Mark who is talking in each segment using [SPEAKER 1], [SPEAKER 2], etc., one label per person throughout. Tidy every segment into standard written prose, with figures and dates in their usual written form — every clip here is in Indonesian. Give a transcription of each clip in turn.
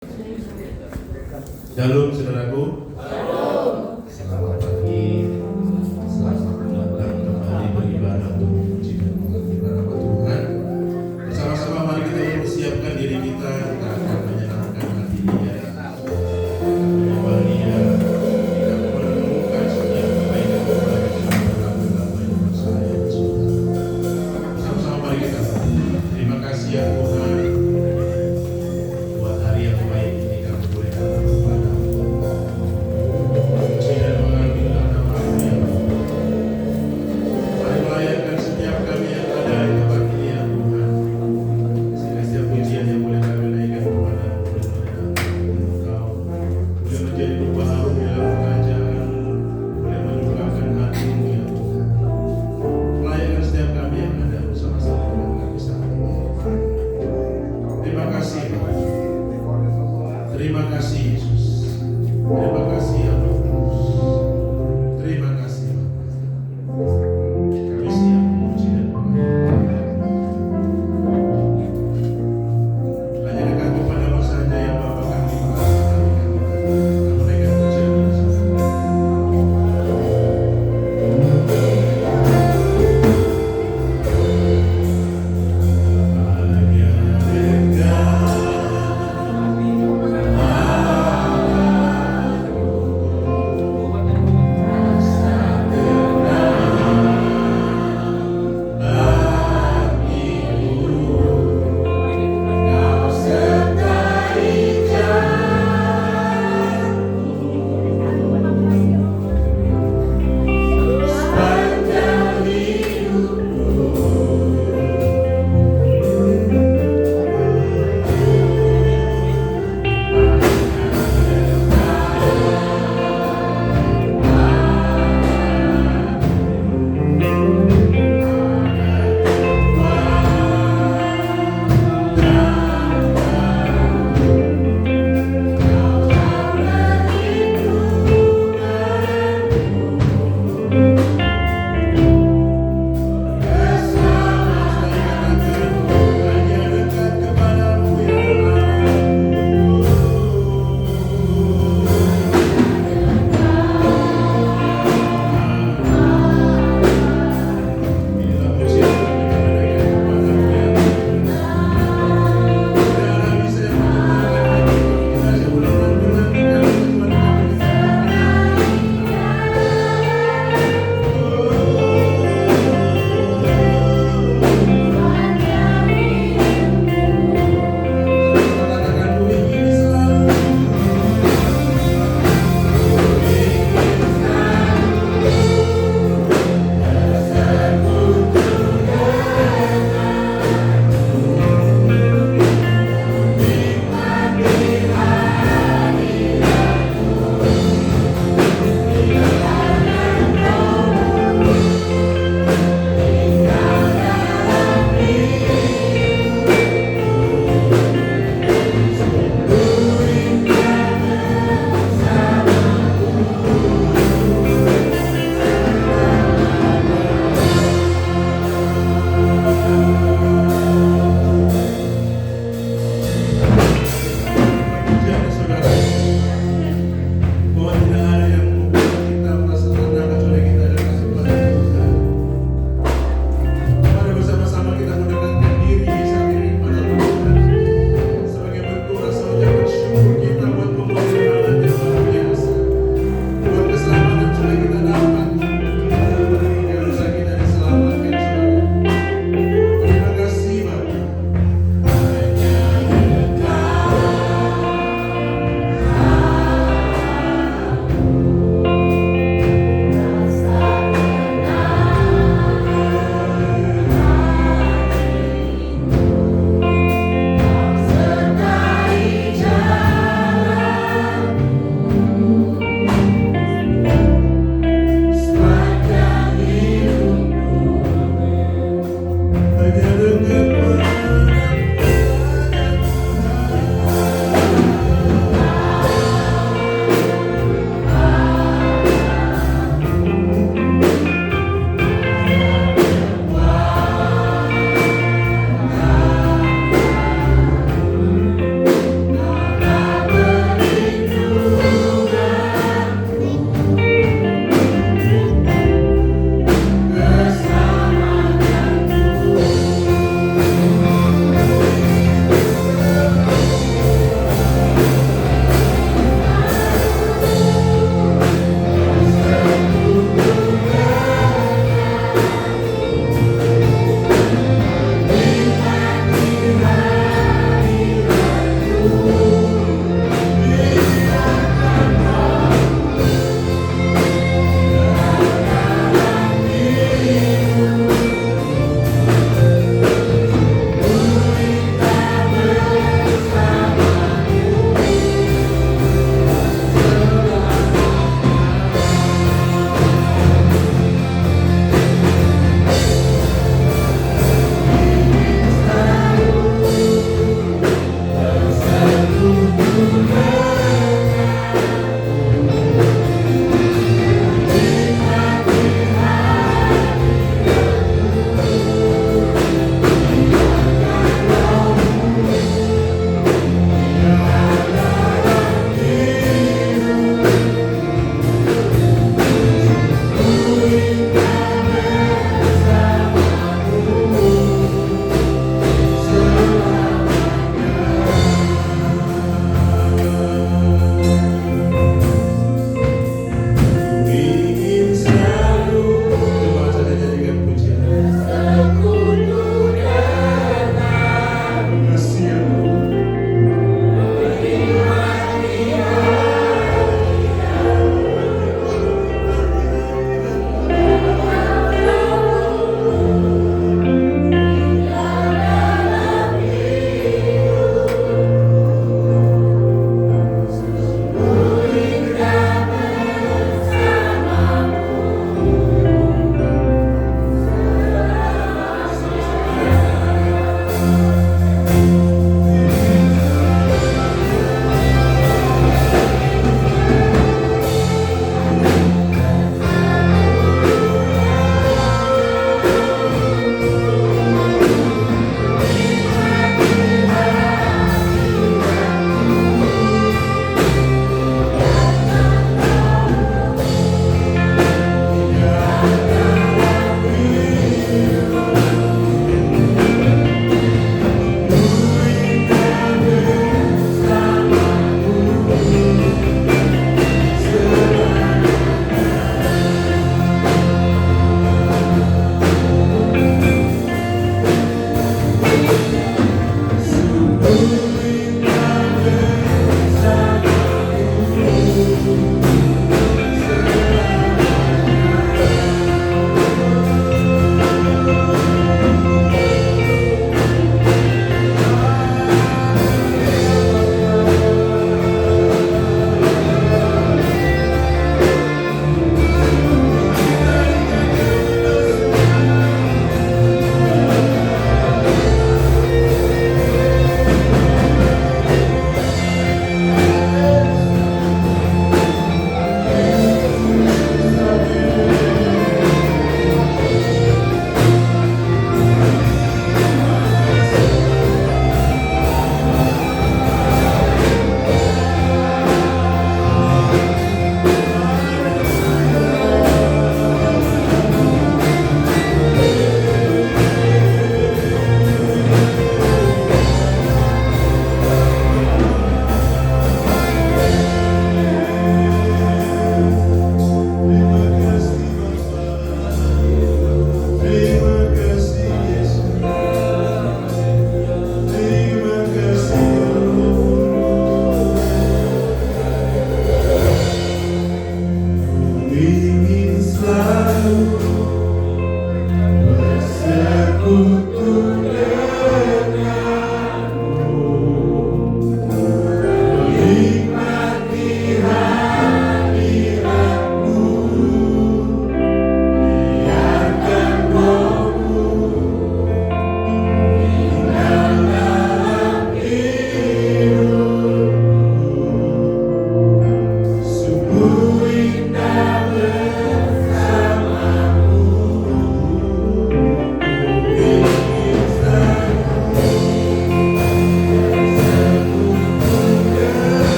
[SPEAKER 1] Shalom saudaraku. Selamat pagi. Selamat datang kembali beribadah untuk memuji dan mengucapkan nama Tuhan. Bersama-sama mari kita mempersiapkan diri kita akan menyenangkan hati Dia. Menyembah Dia. Kita menemukan setiap kebaikan lagu-lagu yang bersaya di surga. Bersama-sama mari kita terima kasih ya Tuhan buat hari yang baik ini kami boleh datang kepada terima kasih Yesus. Terima kasih ya Tuhan. Terima kasih Bapa. Kami siap memuji dan mengucapkan. Hanya dekat kepada-Mu saja ya Bapa kami mengasihi. Menunaikan pujian bersama. Bahagia dekat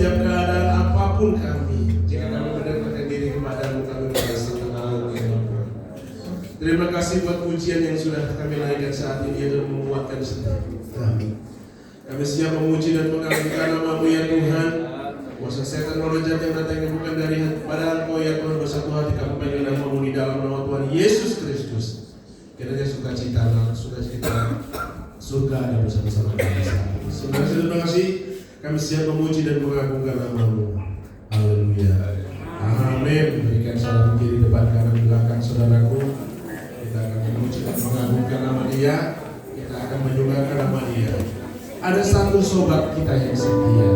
[SPEAKER 1] setiap keadaan apapun kami. Jika kami mendekatkan diri kepadamu, kami merasa tenang ya Bapa. Terima kasih buat pujian yang sudah kami naikkan saat ini dan menguatkan setiap kami. Kami siap memuji dan mengagungkan nama-Mu ya Tuhan. Kuasa setan roh jahat yang datangnya bukan dari pada Engkau ya Tuhan, bersatu hati kami panggil nama-Mu di dalam nama Tuhan Yesus Kristus. Kiranya sukacita surga ada bersama-sama kami saat ini. Saudara, terima kasih. Kami siap memuji dan mengagungkan nama-Mu. Haleluya. Amin. Berikan salam kiri, depan, kanan, belakang saudaraku. Kita akan memuji dan mengagungkan nama Dia. Kita akan menyembahkan nama Dia. Ada satu sobat kita yang setia.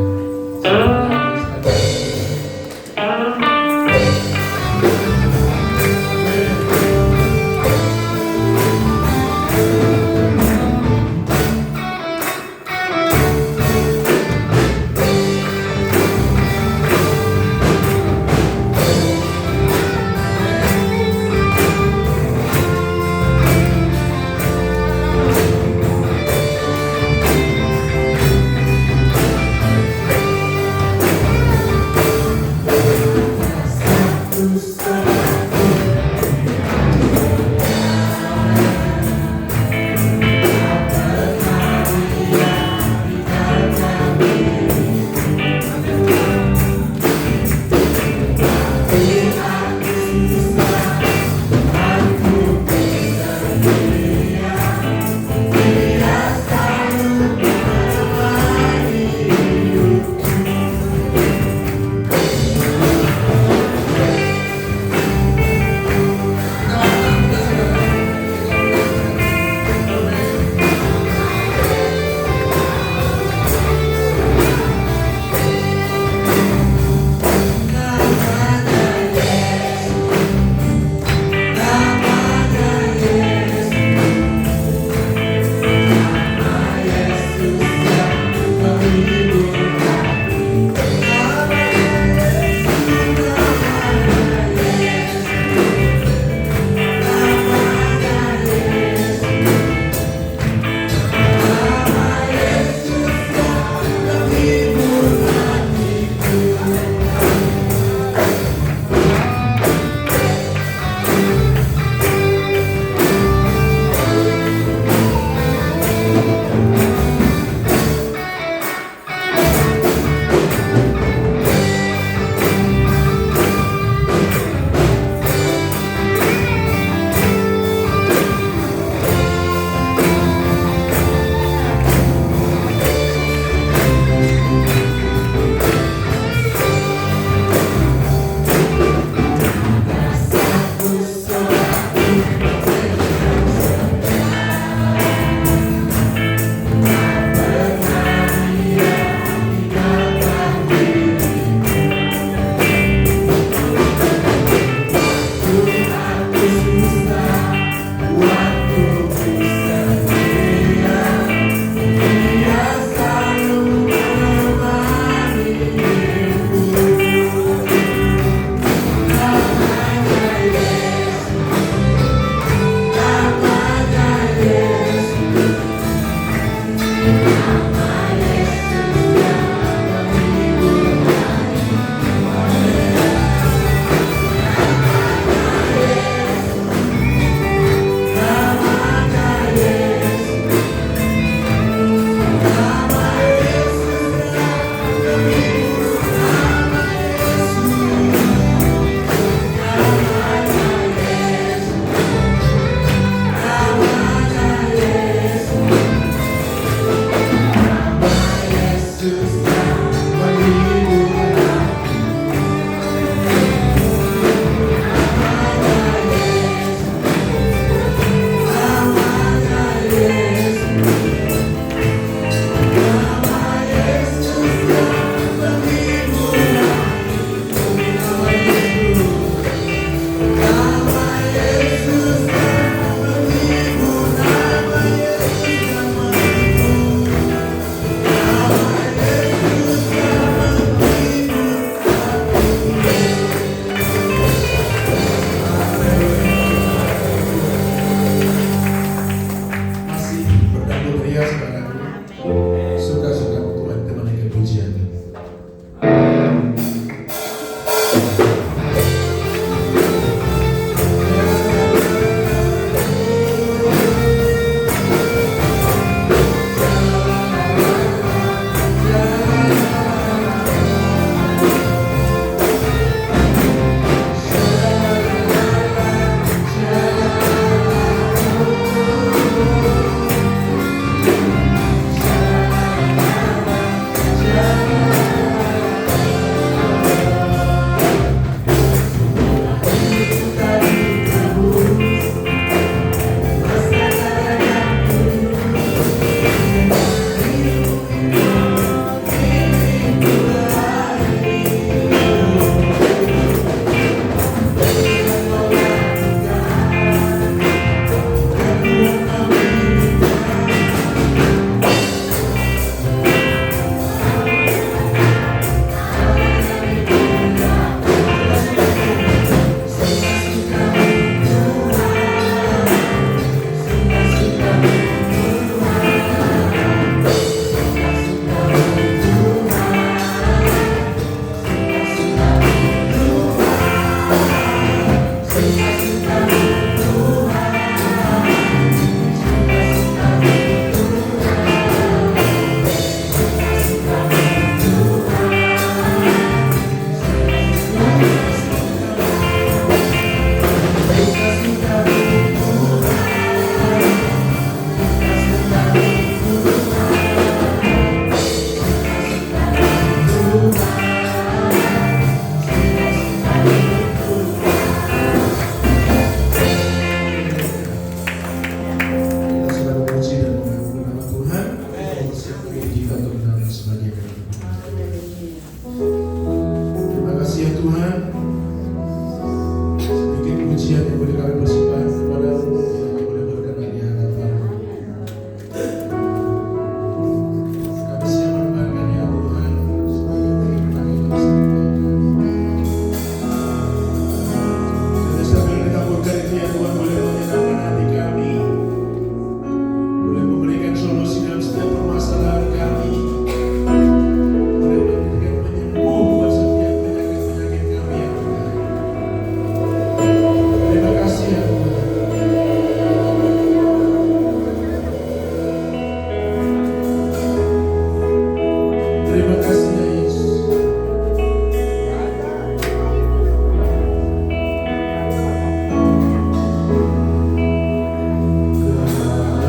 [SPEAKER 1] kasihnya Yesus.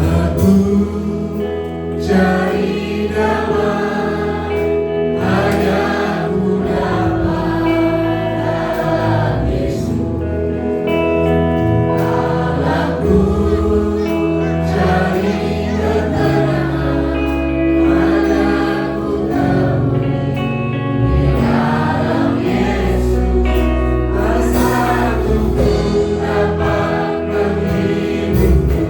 [SPEAKER 1] Aku cari damai hanya ku dapat dalam Yesus. Aku cari ketenangan hanya ku temui di dalam Yesus. Rasaku ku dapat menghiburku.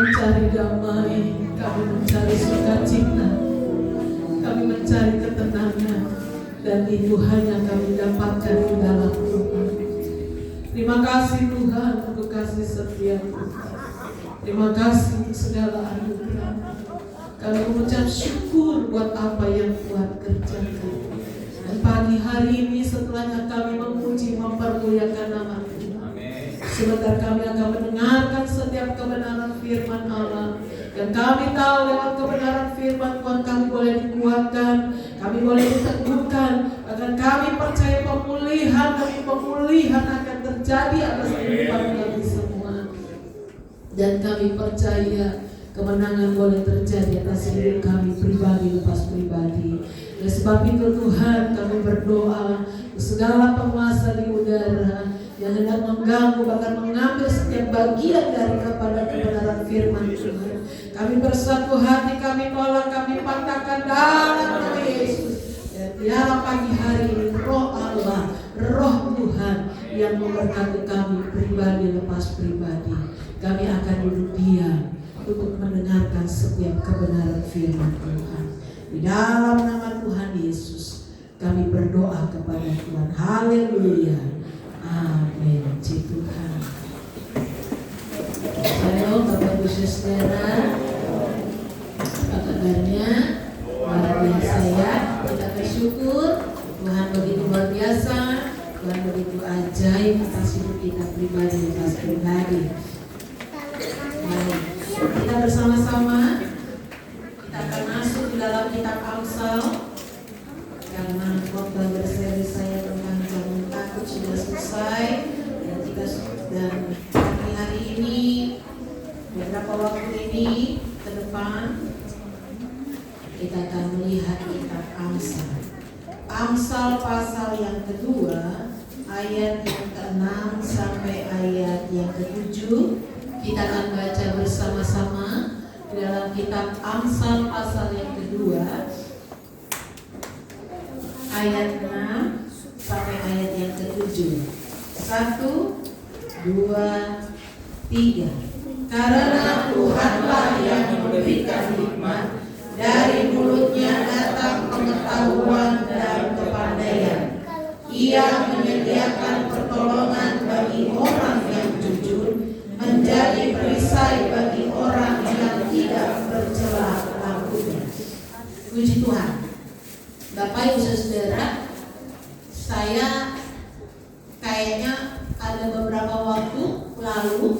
[SPEAKER 2] mencari damai, kami mencari sukacita, kami mencari ketenangan, dan itu hanya kami dapatkan di dalam Tuhan. Terima kasih Tuhan untuk kasih setia-Mu. Terima kasih untuk segala anugerah. Kami mengucap syukur buat apa yang Tuhan kerjakan. Dan pagi hari ini setelahnya kami memuji mempermuliakan nama Tuhan. Sebentar kami akan mendengarkan setiap kebenaran firman Allah. Dan kami tahu lewat kebenaran firman Tuhan kami boleh dikuatkan, kami boleh diteguhkan. Bahkan kami percaya pemulihan demi pemulihan akan terjadi atas kehidupan kami semua. Dan kami percaya kemenangan boleh terjadi atas hidup kami pribadi lepas pribadi. Oleh sebab itu Tuhan kami berdoa segala penguasa di udara yang hendak mengganggu bahkan mengambil setiap bagian dari kepada kebenaran firman Tuhan. Kami bersatu hati, kami tolak, kami patahkan dalam nama Yesus. Dan biarlah pagi hari ini roh Allah, roh Tuhan yang memberkati kami pribadi lepas pribadi. Kami akan duduk diam untuk mendengarkan setiap kebenaran firman Tuhan. Di dalam nama Tuhan Yesus kami berdoa kepada Tuhan. Haleluya. Amin. Puji Tuhan. Halo Bapak Ibu Saudara, apa kabarnya? Luar biasa ya. Kita bersyukur Tuhan begitu luar biasa, Tuhan begitu ajaib atas hidup kita pribadi lepas pribadi. Baik, kita bersama-sama kita akan masuk di dalam kitab Amsal. Karena khotbah berseri saya tentang jangan takut sudah selesai, dan kita dan hari ini beberapa waktu ini ke depan kita akan melihat kitab Amsal. Amsal pasal yang kedua ayat yang ke-6 sampai ayat yang ke-7. Kita akan baca bersama-sama dalam kitab Amsal pasal yang kedua ayat 6 sampai ayat yang ke-7. 1, 2, 3. Karena Tuhanlah yang memberikan hikmat, dari mulutnya datang pengetahuan dan kepandaian. Ia menyediakan pertolongan bagi orang yang jujur, menjadi perisai bagi orang yang tidak bercela lakunya. Puji Tuhan. Bapak Ibu Saudara, saya kayaknya ada beberapa waktu lalu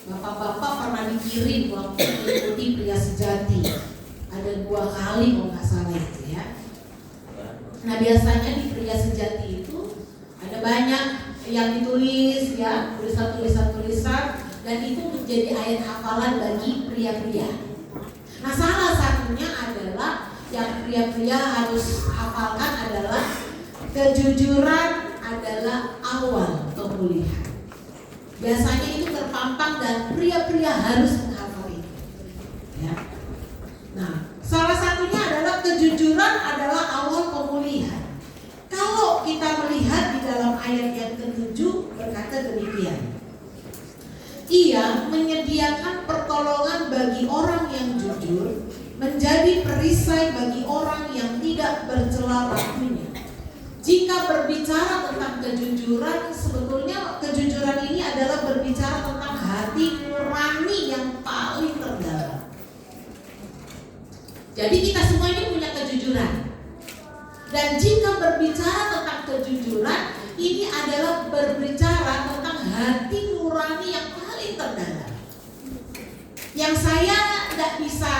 [SPEAKER 2] bapak-bapak pernah dikirim waktu mengikuti Pria Sejati. Ada 2 kali kalau nggak salah itu ya. Nah biasanya di Pria Sejati itu ada banyak yang ditulis ya, tulisan-tulisan dan itu menjadi ayat hafalan bagi pria-pria. Nah salah satunya adalah yang pria-pria harus hafalkan adalah kejujuran adalah awal pemulihan. Biasanya itu terpampang dan pria-pria harus menghafal itu. Ya. Nah, salah satunya adalah kejujuran adalah awal pemulihan. Kalau kita melihat di dalam ayat yang ke-7 berkata demikian. Ia menyediakan pertolongan bagi orang yang jujur, menjadi perisai bagi orang yang tidak bercela lakunya. Jika berbicara tentang kejujuran, sebetulnya kejujuran ini adalah berbicara tentang hati nurani yang paling terdalam. Jadi kita semua ini punya kejujuran. Dan jika berbicara tentang kejujuran, ini adalah berbicara tentang hati nurani yang paling terdalam. Yang saya tidak bisa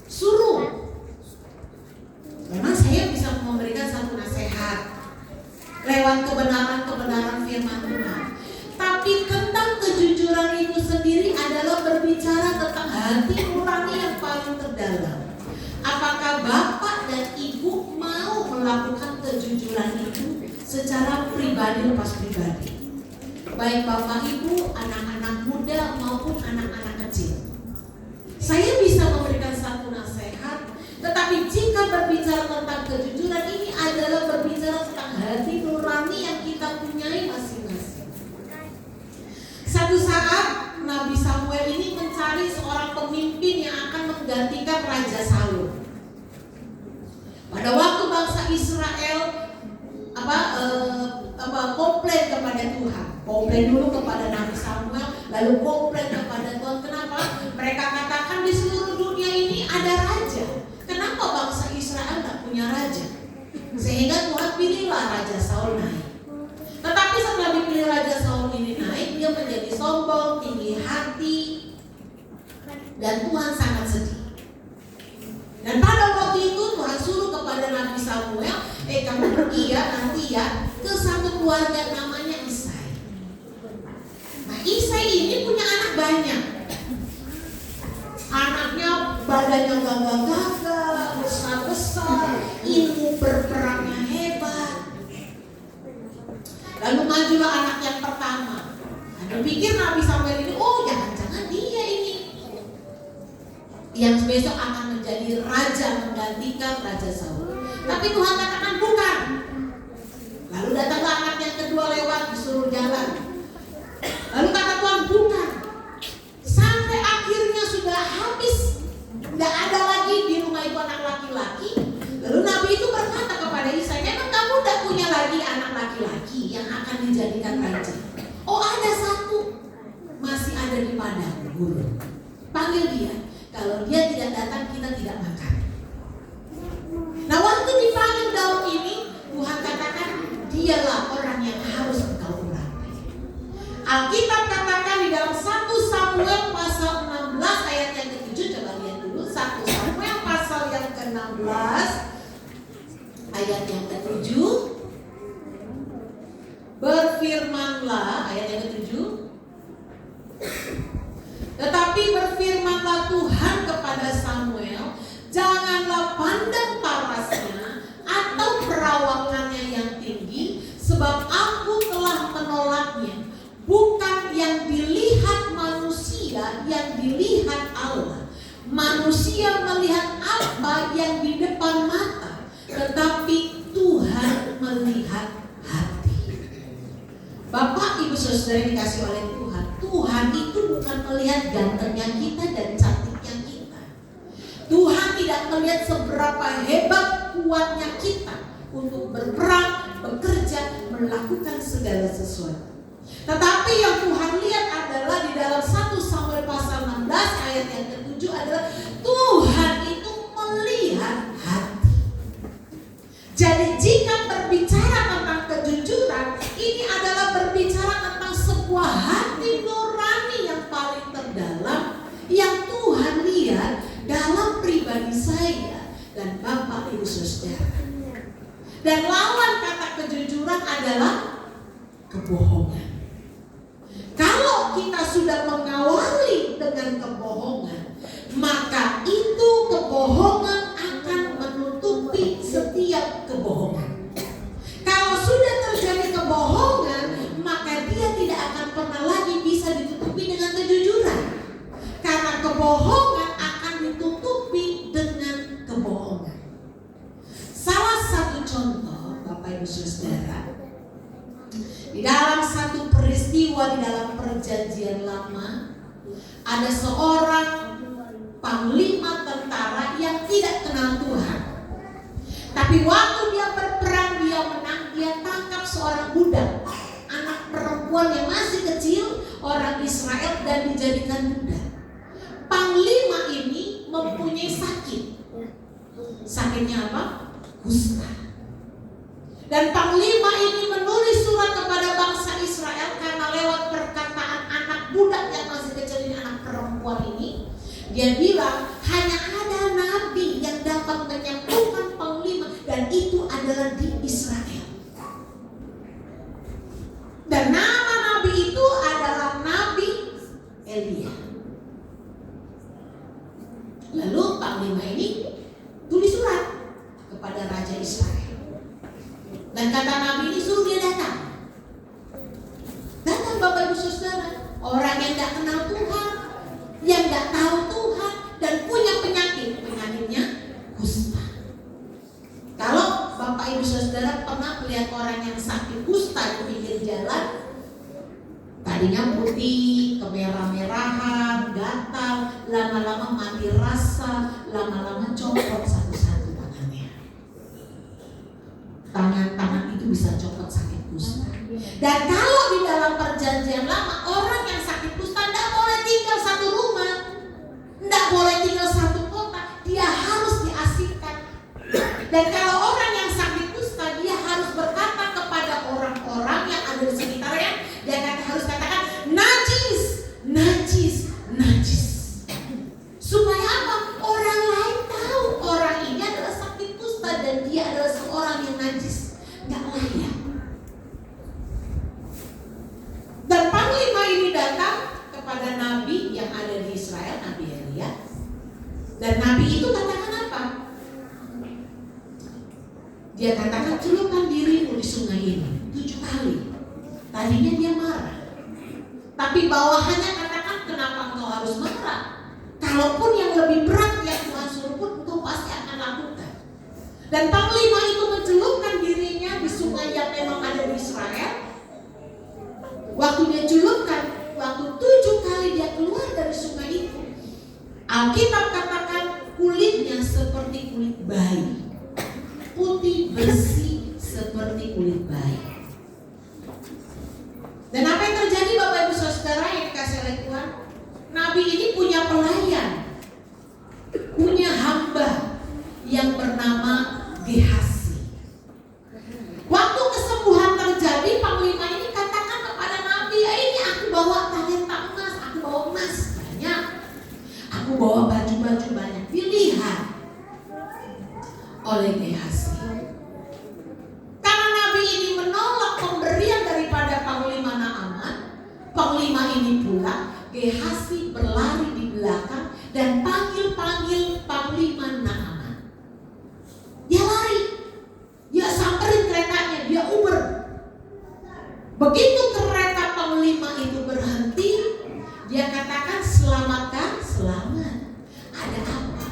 [SPEAKER 2] suruh. Memang saya bisa memberikan satu nasihat lewat kebenaran-kebenaran firman Tuhan. Tapi tentang kejujuran itu sendiri adalah berbicara tentang hati nurani yang paling terdalam. Apakah Bapak dan Ibu mau melakukan kejujuran itu secara pribadi lepas pribadi? Baik Bapak Ibu, anak-anak muda maupun anak-anak kecil. Saya bisa memberikan satu nasihat. Tetapi jika berbicara tentang kejujuran ini adalah berbicara tentang hati nurani yang kita punyai masing-masing. Satu saat Nabi Samuel ini mencari seorang pemimpin yang akan menggantikan Raja Saul. Pada waktu bangsa Israel komplain kepada Tuhan. Komplain dulu kepada Nabi Samuel, lalu komplain kepada Tuhan. Kenapa? Mereka katakan di seluruh dunia ini ada raja. Kenapa bangsa Israel tidak punya raja? Sehingga Tuhan pilihlah Raja Saul naik. Tetapi setelah dipilih Raja Saul ini naik, dia menjadi sombong, tinggi hati, dan Tuhan sangat sedih. Dan pada waktu itu Tuhan suruh kepada Nabi Samuel, kamu pergi ya nanti ya ke satu keluarga namanya Isai. Nah Isai ini punya anak banyak. Anaknya badannya gagah-gagah, besar-besar, ilmu berperangnya hebat. Lalu majulah anak yang pertama. Nah, pikir Nabi Samuel ini, oh jangan-jangan dia ini yang besok akan menjadi raja menggantikan Raja Saul. Tapi Tuhan katakan bukan. Lalu datanglah anak yang kedua lewat, disuruh jalan. Lalu kata Tuhan bukan. Sampai akhirnya sudah habis, tidak ada lagi di rumah itu anak laki-laki. Lalu Nabi itu berkata kepada Isai, memang kamu tidak punya lagi anak laki-laki yang akan dijadikan raja? Oh ada satu, masih ada di padang gurun. Panggil dia. Kalau dia tidak datang, kita tidak makan. Nah waktu dipanggil Daud ini, Tuhan katakan dialah orang yang harus engkau urapi. Alkitab katakan di dalam 1 Samuel pasal 16 ayat yang ke-7, coba lihat dulu 1 Samuel pasal yang ke-16 ayat yang ke-7. Berfirmanlah ayat yang ke-7. Tetapi berfirmanlah Tuhan kepada Samuel, janganlah pandang parasnya atau perawakannya yang tinggi, sebab aku telah menolaknya. Bukan yang dilihat manusia, yang dilihat Allah. Manusia melihat apa yang di depan mata, tetapi Tuhan melihat hati. Bapak, Ibu, Saudara dikasih oleh Tuhan, Tuhan itu bukan melihat gantengnya kita dan cantiknya kita. Tuhan tidak melihat seberapa hebat kuatnya kita untuk berperang, bekerja, melakukan segala sesuatu. Tetapi yang Tuhan lihat adalah di dalam 1 Samuel pasal 16 ayat yang ke-7 adalah Tuhan itu melihat hati. Jadi jika berbicara tentang kejujuran, ini adalah berbicara tentang sebuah hati nurani yang paling terdalam yang Tuhan lihat dalam pribadi saya dan Bapak Ibu Saudara. Dan lawan kata kejujuran adalah kebohongan. Kalau kita sudah mengawali dengan kebohongan, maka itu kebohongan akan menutupi setiap kebohongan. Kalau sudah terjadi kebohongan, maka dia tidak akan pernah lagi bisa ditutupi dengan kejujuran. Karena kebohongan akan ditutupi dengan kebohongan. Salah satu contoh, Bapak Ibu Saudara, di dalam satu peristiwa di dalam perjanjian lama, ada seorang panglima tentara yang tidak kenal Tuhan. Tapi waktu dia berperang, dia menang, dia tangkap seorang budak, anak perempuan yang masih kecil, orang Israel, dan dijadikan budak. Panglima ini mempunyai sakit. Sakitnya apa? Kusta. Dan panglima ini menulis surat kepada bangsa Israel karena lewat perkataan anak budak yang masih kecil ini, anak perempuan ini, dia bilang hanya ada nabi yang dapat menyembuhkan panglima, dan itu adalah di Israel. Dan nama nabi itu adalah Nabi Elia. Lalu panglima ini tulis surat kepada Raja Israel. Dan kata Nabi ini suruh dia datang. Datang Bapak Ibu Saudara. Orang yang gak kenal Tuhan, yang gak tahu Tuhan, dan punya penyakit. Penyakitnya kusta. Kalau Bapak Ibu Saudara pernah melihat orang yang sakit kusta di pinggir jalan, tadinya putih, kemerah-merahan, gatal, lama-lama mati rasa, lama-lama copot satu-satu tangannya. Tangan-tangan itu bisa copot sakit kusta. Dan kalau di dalam perjanjian lama, orang yang sakit kusta tidak boleh tinggal satu rumah, tidak boleh tinggal satu kota, dia harus diasingkan. Dan kalau orang yang sakit kusta, dia harus berkata kepada orang-orang yang ada di sekitarnya, dia harus katakan najis, najis, najis. Supaya apa? Orang lain tahu orang ini adalah sakit kusta dan dia adalah seorang yang najis, nggak layak. Dan panglima ini datang kepada nabi yang ada di Israel, Nabi Elia. Dan nabi itu katakan apa? Dia katakan, celupkan dirimu di sungai ini 7 kali. Tadinya dia marah, tapi bawahannya katakan, kenapa engkau harus marah? Kalaupun yang lebih berat yang Tuhan suruh pun engkau pasti akan lakukan. Dan panglima itu mencelupkan dirinya di sungai yang memang ada di Israel. Waktu dia celupkan, waktu 7 kali dia keluar dari sungai itu, Alkitab katakan kulitnya seperti kulit bayi, putih bersih seperti kulit bayi. Dan apa yang terjadi Bapak Ibu Saudara yang dikasih oleh Tuhan? Nabi ini punya pelayan, punya hamba yang bernama Gehasi. Waktu kesembuhan terjadi, panglima ini katakan kepada Nabi, ya ini aku bawa talenta emas, aku bawa emas banyak, aku bawa baju-baju banyak. Dilihat oleh Gehasi. Karena Nabi ini menolak pemberian daripada panglima Naaman, panglima ini pulang. Gehasi berlari di belakang dan panggil-panggil panglima Naaman. Dia lari, dia samperin keretanya, dia uber. Begitu kereta panglima itu berhenti, dia katakan, selamatkan, selamat. Ada apa?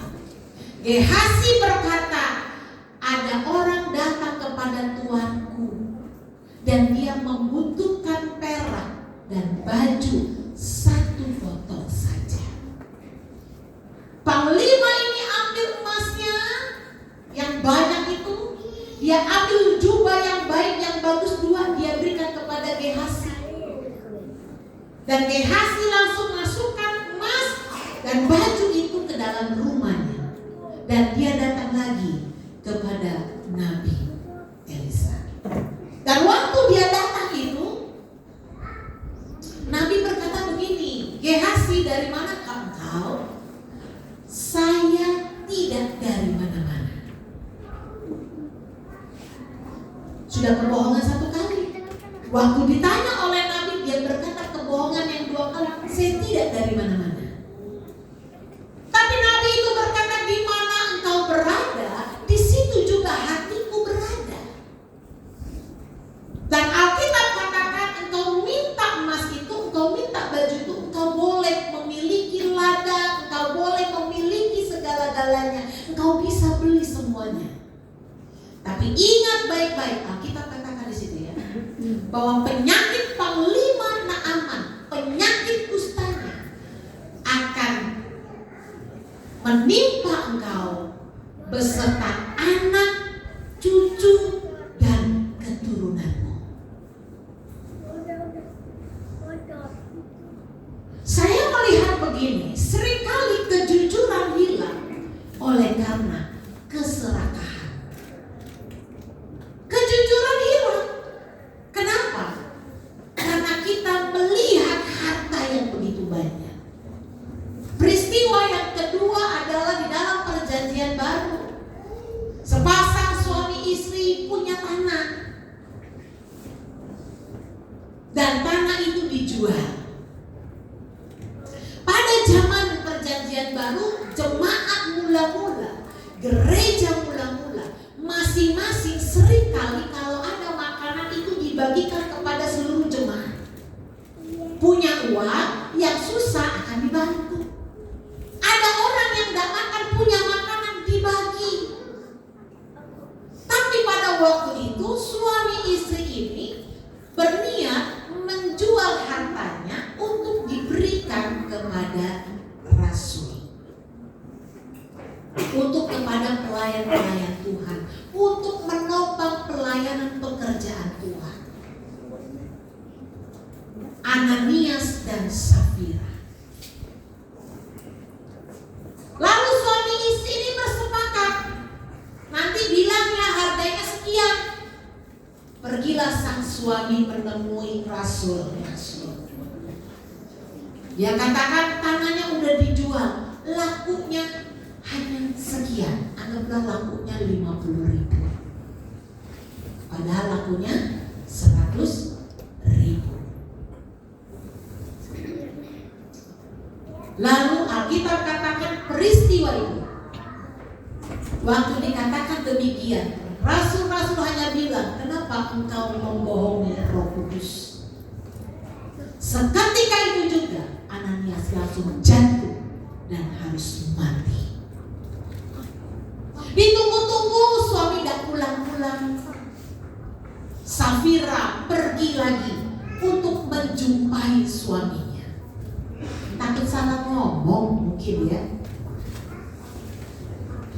[SPEAKER 2] Gehasi berkata, ada orang datang kepada tuanku dan dia membutuhkan perak dan baju 1 botol saja. Panglima ini ambil emasnya yang banyak itu, dia ambil jubah yang baik yang bagus 2, dia berikan kepada Gehasi. Dan Gehasi langsung masukkan emas dan baju itu ke dalam rumahnya. Dan dia datang lagi kepada Nabi Elisa. Dan waktu dia datang itu, Nabi berkata begini, Gehasi, dari mana engkau? Saya tidak dari mana-mana. Sudah kebohongan 1 kali. Waktu ditanya oleh Nabi, dia berkata kebohongan yang 2 kali. Saya tidak dari mana-mana. Tapi Nabi itu berkata, di mana engkau berada, di situ juga hatiku berada. Dan Alkitab katakan, engkau minta emas itu, engkau minta baju itu, engkau boleh memiliki ladang, engkau boleh memiliki segala-galanya, engkau bisa beli semuanya. Tapi ingat baik-baik, Alkitab katakan di situ ya, bahwa penyakit panglima Naaman, penyakit kustanya akan menimpa engkau beserta anak, cucu, dan keturunanmu. Saya melihat begini, seringkali kejujuran hilang oleh karena keserakahan. Kejujuran hilang. Kenapa? Karena kita melihat harta yang begitu banyak. Peristiwa yang kedua adalah di dalam perjanjian baru. Sepasang suami istri punya tanah. Dan tanah itu dijual. Pada zaman perjanjian baru, jemaat mula-mula, gereja mula-mula, masing-masing seringkali kalau ada makanan itu dibagikan kepada seluruh jemaat. Punya uang, yang susah akan dibantu. Ada orang yang tidak makan, punya makanan dibagi. Tapi pada waktu itu suami istri ini berniat menjual hartanya untuk diberikan kepada rasul, untuk kepada pelayan-pelayan Tuhan, untuk menopang pelayanan pekerjaan Ananias dan Safira. Lalu suami istri ini bersepakat, nanti bilangnya harganya sekian. Pergilah sang suami menemui rasul. Dia katakan tanahnya udah dijual, lakunya hanya sekian. Anggaplah lakunya 50.000. Padahal lakunya 100.000. Lalu Alkitab katakan peristiwa itu, waktu dikatakan demikian, rasul-rasul hanya bilang, kenapa engkau membohongi Roh Kudus? Seketika itu juga Ananias langsung jatuh dan harus mati. Ditunggu-tunggu suami tidak pulang-pulang. Safira pergi lagi untuk menjumpai suaminya. Takut salah ngomong mungkin ya.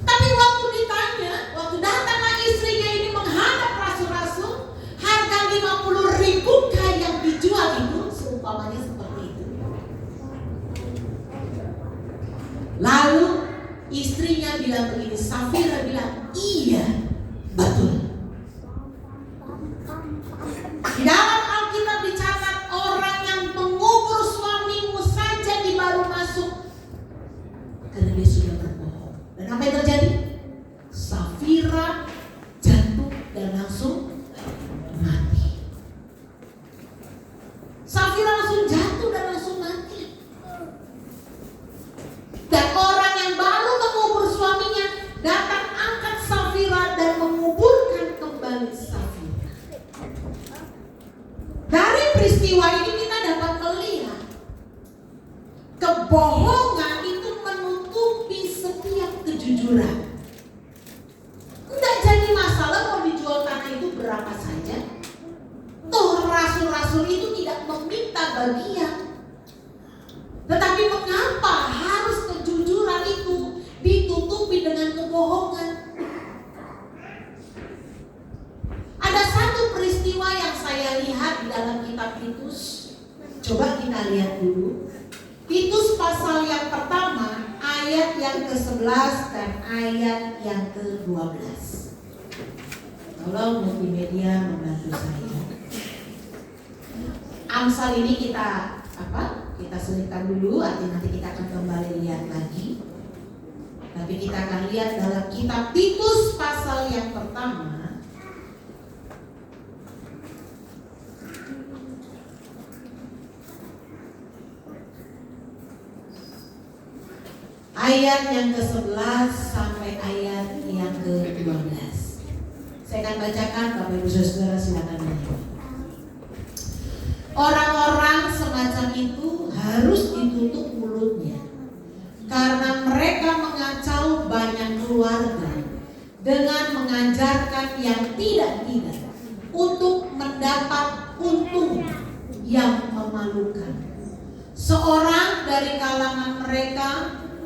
[SPEAKER 2] Tapi waktu ditanya, waktu datanglah istrinya ini menghadap rasul-rasul, harga 50.000 yang dijual itu, seumpamanya seperti itu. Lalu istrinya bilang begini, Safira bilang, iya, betul. Di dalam Alkitab dicatat, orang yang mengubur suamimu saja di baru masuk, karena dia sudah berbohong. Dan apa yang terjadi? Safira jatuh dan langsung mati. Safira langsung jatuh dan langsung mati. Dan orang yang baru mengubur suaminya datang angkat Safira dan menguburkan kembali Safira. Dari peristiwa ini kita dapat melihat kebohongan itu menutupi setiap kejujuran. Tidak jadi masalah mau dijual tanah itu berapa saja. Toh rasul-rasul itu tidak meminta bagian. Tetapi mengapa harus kejujuran itu ditutupi dengan kebohongan? Ada satu peristiwa yang saya lihat di dalam kitab Titus. Coba kita lihat dulu. Titus pasal yang pertama, ayat yang ke-11 dan ayat yang ke-12. Tolong multimedia membantu saya. Amsal ini kita selipkan dulu, artinya nanti kita akan kembali lihat lagi. Tapi kita akan lihat dalam kitab Titus pasal yang pertama, ayat yang ke-11 sampai ayat yang ke-12. Saya akan bacakan, Bapak Ibu Saudara silakan menyimak. Orang-orang semacam itu harus ditutup mulutnya, karena mereka mengacau banyak keluarga dengan mengajarkan yang tidak-tidak untuk mendapat untung yang memalukan. Seorang dari kalangan mereka,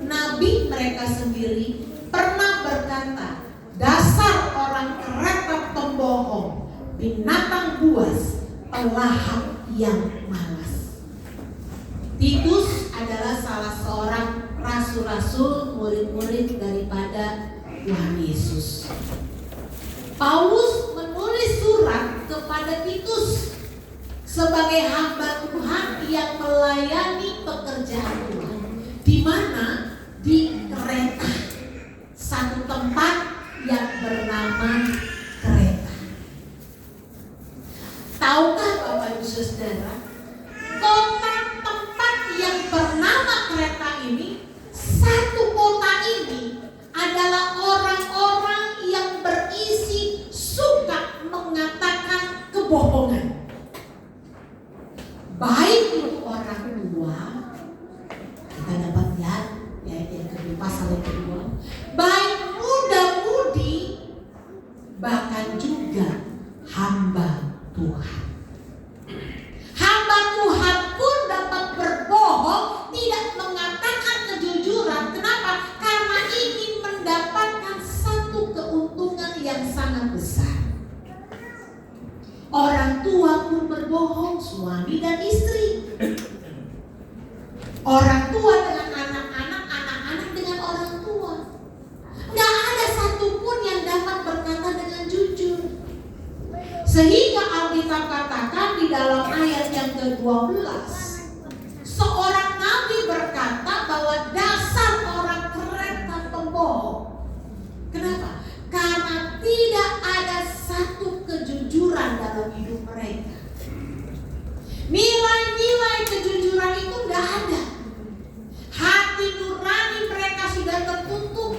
[SPEAKER 2] nabi mereka sendiri, pernah berkata, dasar orang kereta pembohong, binatang buas, pelahap yang malas. Titus adalah salah seorang rasul-rasul, murid-murid daripada Tuhan Yesus. Paulus menulis surat kepada Titus sebagai hamba Tuhan yang melayani pekerjaan Tuhan. Di mana? Di Kreta, satu tempat yang bernama Kreta. Tahukah Bapak Ibu Saudara, kota tempat yang bernama Kreta ini, satu kota ini adalah orang-orang yang berisi suka mengatakan kebohongan. Baik itu orang tua, kita dapat lihat ya yang kedua, pasal yang kedua, baik muda-mudi, bahkan juga hamba Tuhan. Hamba Tuhan pun dapat berbohong, tidak mengatakan kejujuran. Kenapa? Karena ingin mendapatkan satu keuntungan yang sangat besar. Orang tua pun berbohong, suami dan istri. Orang tua dengan anak-anak, anak-anak dengan orang tua. Nggak ada satupun yang dapat berkata dengan jujur. Sehingga Alkitab katakan di dalam ayat yang ke-12, seorang nabi berkata bahwa dasar orang keren dan pembohong. Kenapa? Karena tidak ada satu kejujuran dalam hidup mereka. Nilai-nilai kejujuran itu nggak ada. Hati nurani mereka sudah tertutup.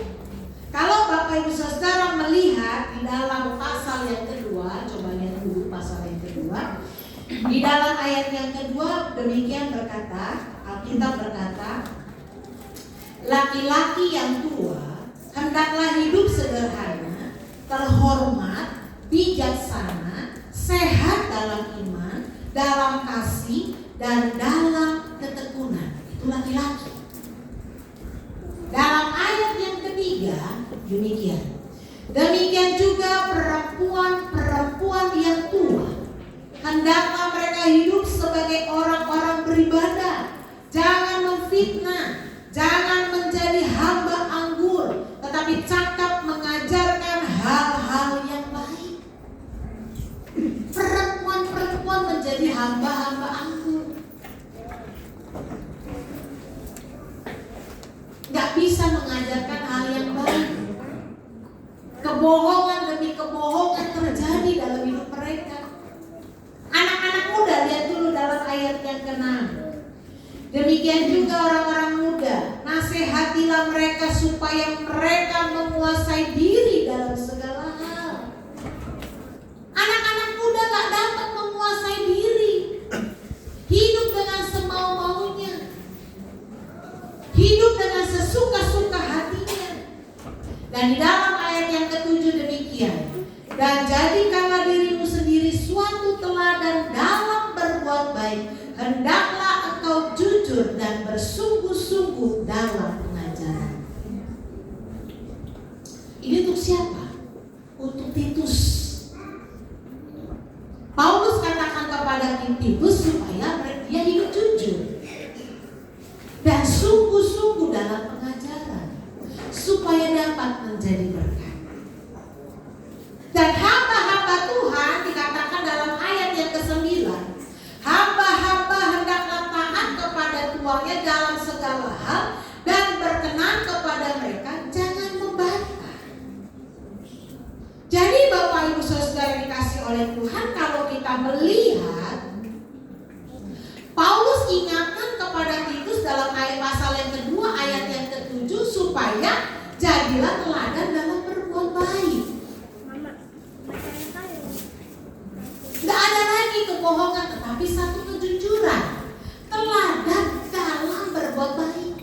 [SPEAKER 2] Kalau Bapak Ibu Saudara melihat di dalam pasal yang kedua, coba lihat dulu pasal yang kedua. Di dalam ayat yang kedua demikian berkata, Alkitab berkata, laki-laki yang tua hendaklah hidup sederhana, terhormat, bijaksana, sehat dalam iman, dalam kasih, dan dalam ketekunan. Itu laki-laki. Dalam ayat yang ketiga demikian. Demikian juga perempuan-perempuan yang tua, hendaklah mereka hidup sebagai orang-orang beribadah. Jangan memfitnah, jangan menjadi hamba anggur, tetapi cakap mengajarkan hal-hal yang baik. Perempuan-perempuan menjadi hamba-hamba anggur. Gak bisa mengajarkan hal yang baik. Kebohongan demi kebohongan terjadi dalam hidup mereka. Anak-anak muda, lihat dulu dalam ayat yang ke-6. Demikian juga orang-orang muda, nasihatilah mereka supaya mereka menguasai diri dalam segala hal. Anak-anak muda gak dapat menguasai diri. Hidup dengan semau-maunya, hidup dengan sesuka-suka hatinya. Dan di dalam ayat yang ke-7 demikian, dan jadikanlah dirimu sendiri suatu teladan dalam berbuat baik, hendaklah engkau jujur dan bersungguh-sungguh dalam pengajaran. Ini untuk siapa? Untuk Titus. Paulus katakan kepada Titus supaya dia hidup jujur dan sungguh-sungguh dalam pengajaran, supaya dapat menjadi berkat. Dan hamba-hamba Tuhan dikatakan dalam ayat yang ke-9, hamba-hamba hendaklah taat kepada tuannya dalam segala hal dan berkenan kepada mereka, jangan membantah. Jadi Bapak Ibu Saudara dikasih oleh Tuhan, kalau kita melihat Paulus ingatkan kepada Titus dalam ayat pasal yang kedua ayat yang ke-7 supaya jadilah teladan dalam berbuat baik. Tidak ada lagi kebohongan, tetapi satu kejujuran, teladan dalam berbuat baik.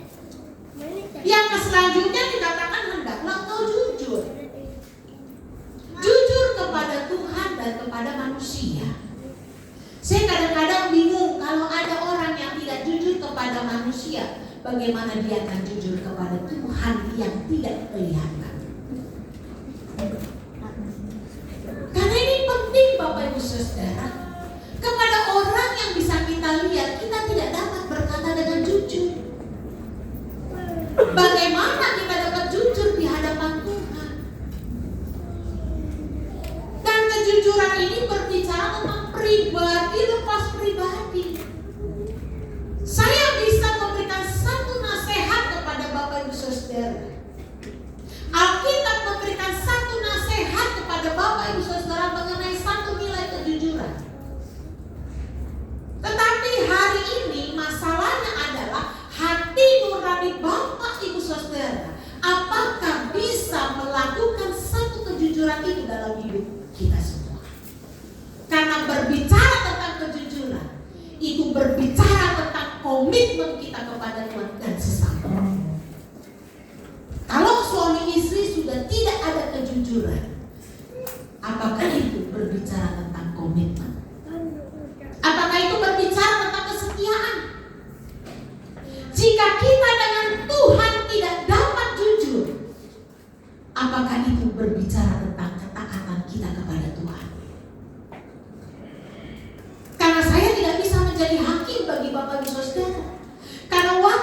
[SPEAKER 2] Yang selanjutnya dikatakan hendaklah engkau jujur. Jujur kepada Tuhan dan kepada manusia. Saya kadang-kadang bingung kalau ada orang yang tidak jujur kepada manusia, bagaimana dia akan jujur kepada Tuhan yang tidak kelihatan. Karena ini penting Bapak Ibu Saudara. Kepada orang yang bisa kita lihat, kita tidak dapat berkata dengan jujur. Bagaimana kita dapat jujur di hadapan Tuhan? Dan kejujuran ini berbicara tentang pribadi lepas pribadi. Saya bisa memberikan satu nasihat kepada Bapak Ibu Saudara. Alkitab memberikan satu nasihat kepada Bapak Ibu Saudara mengenai satu nilai kejujuran. Tetapi hari ini masalahnya adalah hati nurani Bapak Ibu Saudara, apakah bisa melakukan satu kejujuran itu dalam hidup kita semua? Karena berbicara tentang kejujuran, itu berbicara tentang komitmen kita kepada Tuhan dan sesama. Kalau suami istri sudah tidak ada kejujuran, apakah itu berbicara tentang komitmen? Apakah itu berbicara tentang kesetiaan? Jika kita dengan Tuhan tidak dapat jujur, apakah itu berbicara tentang ketaatan kita kepada Tuhan? Karena saya tidak bisa menjadi hakim bagi Bapak Ibu Saudara. Karena waktu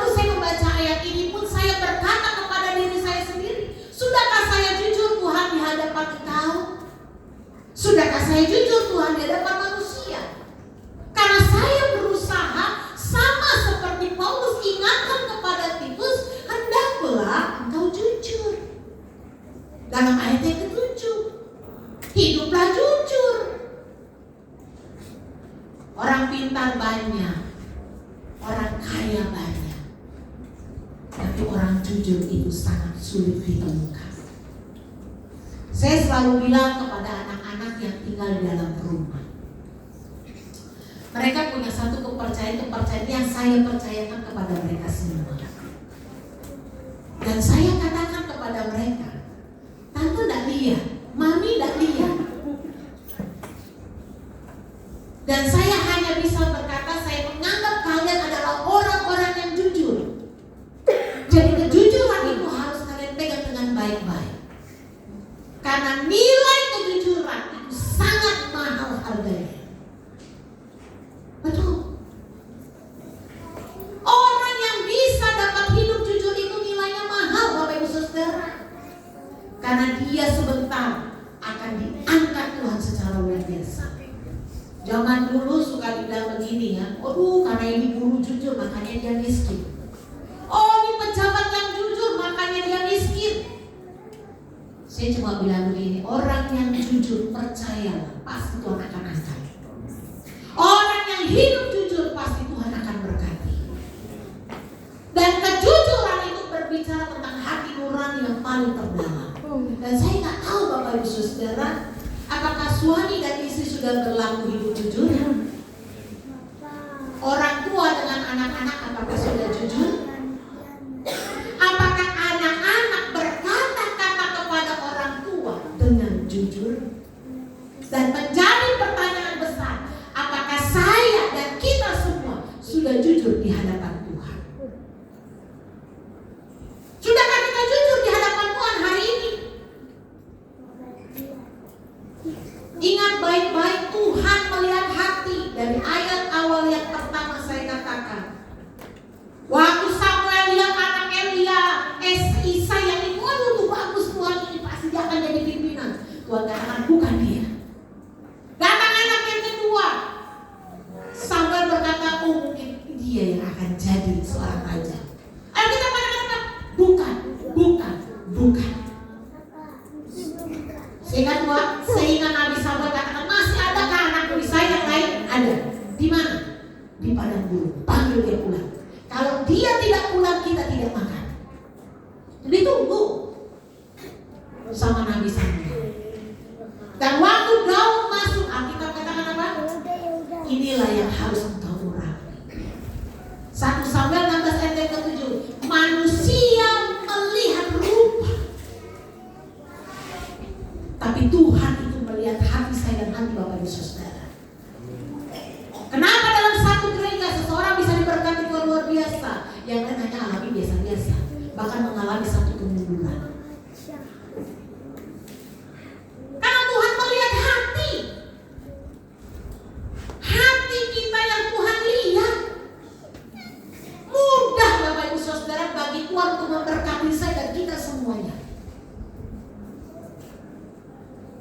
[SPEAKER 2] baca ayat ini pun saya berkata kepada diri saya sendiri, sudahkah saya jujur Tuhan di hadapan Engkau? Sudahkah saya jujur Tuhan di hadapan manusia? Karena saya berusaha sama seperti Paulus ingatkan kepada Titus, hendaklah engkau jujur. Dalam ayat yang ke-7, hiduplah jujur. Orang pintar banyak, orang kaya banyak, tapi orang jujur itu sangat sulit ditemukan. Saya selalu bilang kepada anak-anak yang tinggal di dalam rumah, mereka punya satu kepercayaan yang saya percayakan kepada mereka semua. Dan saya katakan kepada mereka, tante tidak lihat, mami tidak lihat. Dan saya hanya bisa berkata, saya menganggap kalian adalah orang-orang yang jujur. Jadi kejujuran itu harus kalian pegang dengan baik-baik. Karena nilai kejujuran itu sangat mahal harganya. Betul. Orang yang bisa dapat hidup jujur itu nilainya mahal, Bapak Ibu Saudara. Karena dia sebentar akan diangkat Tuhan secara luar biasa. Zaman dulu suka dibilang begini ya, aduh karena ini guru jujur makanya dia miskin. Oh ini pejabat yang jujur makanya dia miskin. Saya cuma bilang begini, orang yang jujur percayalah pasti Tuhan akan angkat. Orang yang hidup jujur pasti Tuhan akan berkati. Dan kejujuran itu berbicara tentang hati nurani yang paling terdalam. Dan saya nggak tahu Bapak Ibu Saudara, apakah suami dan istri sudah berlaku hidup jujur? Orang tua dengan anak-anak apakah sudah jujur? Apakah anak-anak berkata-kata kepada orang tua dengan jujur? Dan menjadi pertanyaan besar, apakah saya dan kita semua sudah jujur di hadapan Tuhan? Sudahkah kita jujur di hadapan Tuhan hari ini? Ingat baik-baik, Tuhan melihat hati. Dari ayat awal yang pertama saya katakan, waktu Samuel lihat anak Elia, Isai yang ini, waduh tuh bagus Tuhan, ini pasti dia akan jadi pimpinan. Tuhan katakan bukan dia. Datang anak yang kedua, Samuel berkata, oh mungkin dia yang akan jadi seorang raja. Ayo kita katakan, bukan. Sehingga Nabi Samuel katakan, masih adakah anak Isai yang lain? Ada. Di mana? Di padang gurun. Panggil dia pulang. Kalau dia tidak pulang, kita tidak makan. Ditunggu sama Nabi Samuel. Dan waktu Daud masuk, Alkitab katakan apa? Inilah yang harus engkau urapi. 1 Samuel 16 ayat yang ke-7. Manusia melihat rupa, tapi Tuhan itu melihat hati saya dan hati Bapak Ibu Saudara. Kenapa dalam satu gereja seseorang bisa diberkati luar biasa, yang lain hanya alami biasa-biasa, bahkan mengalami satu kemunduran? Karena Tuhan melihat hati. Hati kita yang Tuhan lihat. Mudah Bapak Ibu Saudara bagi Tuhan untuk memberkati saya dan kita semuanya.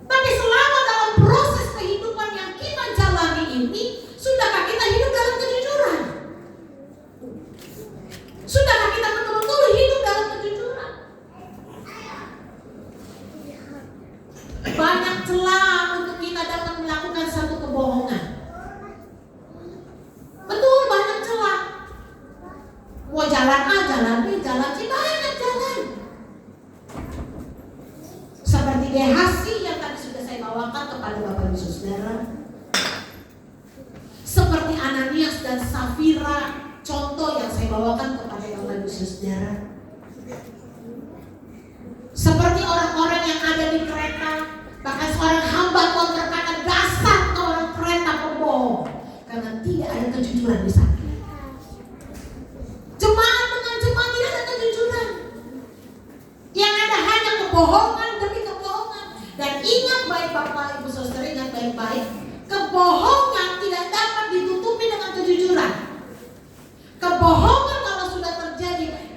[SPEAKER 2] Tapi selama dalam proses kehidupan yang kita jalani ini, sudahkah kita hidup dalam kejujuran? Sudahkah kita betul-betul hidup dalam kejujuran? Banyak celah untuk kita dapat melakukan satu kebohongan. Betul, banyak celah. Mau jalan A, jalan B, jalan C, banyak jalan. Seperti Gehazi yang tadi sudah saya bawakan kepada Bapak Ibu Saudara. Seperti Ananias dan Safira, contoh yang saya bawakan kepada Bapak Ibu Saudara. Seperti orang-orang yang ada di kereta, bahkan seorang hamba Tuhan berkata, dasar orang kereta pembohong, karena tidak ada kejujuran di sana. Jemaat dengan jemaat tidak ada kejujuran. Yang ada hanya kebohongan demi kebohongan. Dan ingat baik Bapak Ibu Saudara, ingat baik-baik, kebohongan tidak dapat ditutupi dengan kejujuran. Kebohongan kalau sudah terjadi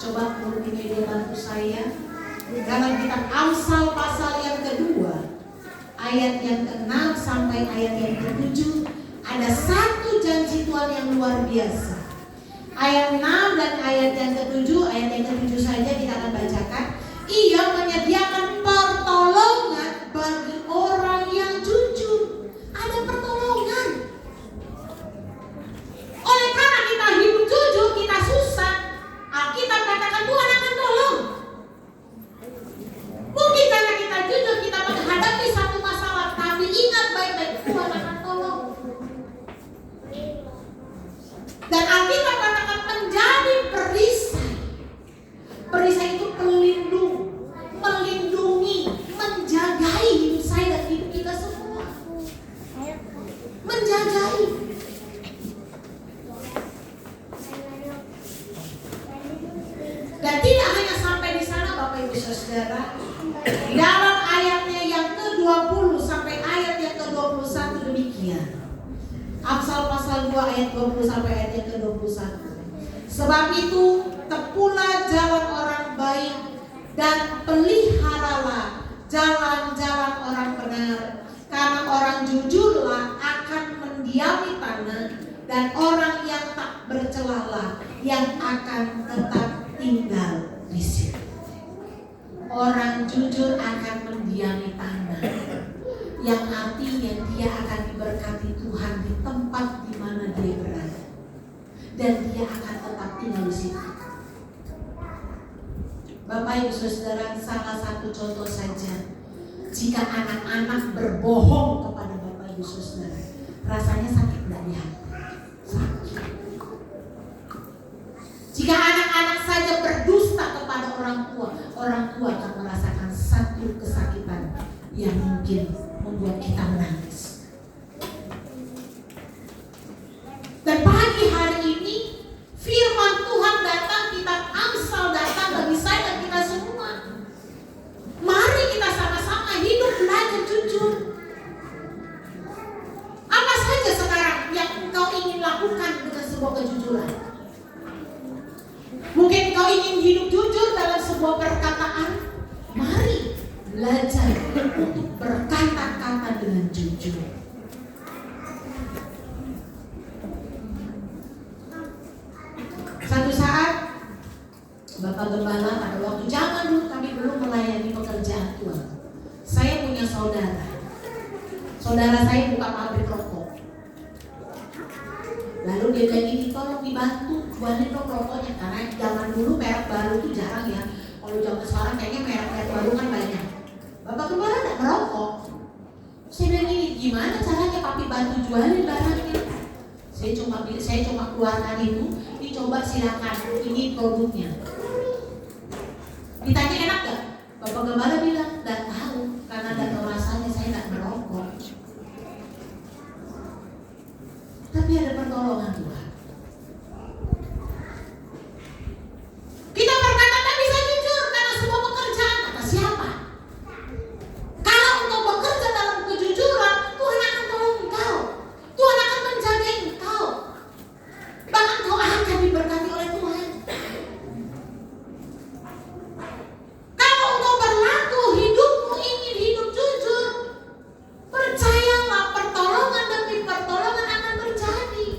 [SPEAKER 2] Coba multimedia bantu saya. Dalam kitab Amsal pasal yang kedua, ayat yang ke-6 sampai ayat yang ke-7, ada satu janji Tuhan yang luar biasa. Ayat 6 dan ayat yang ke-7, ayat yang ke-7 saja kita akan bacakan. Ia menyediakan pertolongan bagi orang yang jujur. Ada pertolongan. Oleh karena kita hidup jujur, kita susah, Alkitab katakan Tuhan akan tolong. Mungkin karena kita jujur, kita menghadapi satu masalah, tapi ingat baik-baik, Tuhan akan tolong. Dan Alkitab katakan menjadi perisai. Perisai itu pelindung, melindungi, menjagai hidup saya dan hidup kita semua. Menjagai. Dan tidak hanya sampai di sana Bapak Ibu Saudara. Dalam ayatnya yang ke-20 sampai ayat yang ke-21 demikian. Amsal pasal 2 ayat 20 sampai ayat yang ke-21. Sebab itu tepulah jalan orang baik dan peliharalah jalan-jalan orang benar, karena orang jujurlah akan mendiami tanah, dan orang yang tak bercelalah yang akan tetap tinggal di situ. Orang jujur akan mendiami tanah, yang artinya dia akan diberkati Tuhan di tempat di mana dia berada, dan dia akan tetap tinggal di situ. Bapak Ibu Saudara, salah satu contoh saja, jika anak-anak berbohong kepada Bapak Ibu Saudara, rasanya sakit enggak di hati? Sakit. Jika anak-anak saja berdusta kepada orang tua akan merasakan satu kesakitan yang mungkin membuat kita menangis. Dan pagi hari ini firman Tuhan datang, kitab Amsal datang bagi saya dan kita semua. Mari kita sama-sama hidup belajar jujur. Apa saja sekarang yang engkau ingin lakukan dengan sebuah kejujuran? Mungkin engkau ingin hidup jujur dalam sebuah perkataan. Mari belajar untuk berkata-kata dengan jujur. Satu saat Bapak Gembala pada waktu zaman dulu kami belum melayani pekerjaan Tuhan, saya punya saudara saya buka pabrik rokok. Lalu dia bilang gini, tolong dibantu jualin dong rokoknya, karena zaman dulu merek baru itu jarang ya. Kalau zaman sekarang kayaknya merek baru kan banyak. Bapak Gembala tidak merokok. Saya bilang gini, gimana caranya papi bantu jualin barangnya? Saya cuma keluarkan itu, dicoba silakan, ini produknya. Ditanya enak gak? Bapak Gembala bilang, gak tahu, karena gak tahu rasanya, saya gak merokok. Tapi ada pertolongan Tuhan. Kita berkata tak bisa jujur karena sebuah pekerjaan, kata siapa? Kalau engkau bekerja dalam kejujuran, Tuhan akan tolong engkau. Tuhan akan menjaga engkau. Bahkan engkau akan diberkati oleh Tuhan. Kalau engkau berlaku hidupmu ingin hidup jujur, percayalah pertolongan demi pertolongan akan terjadi.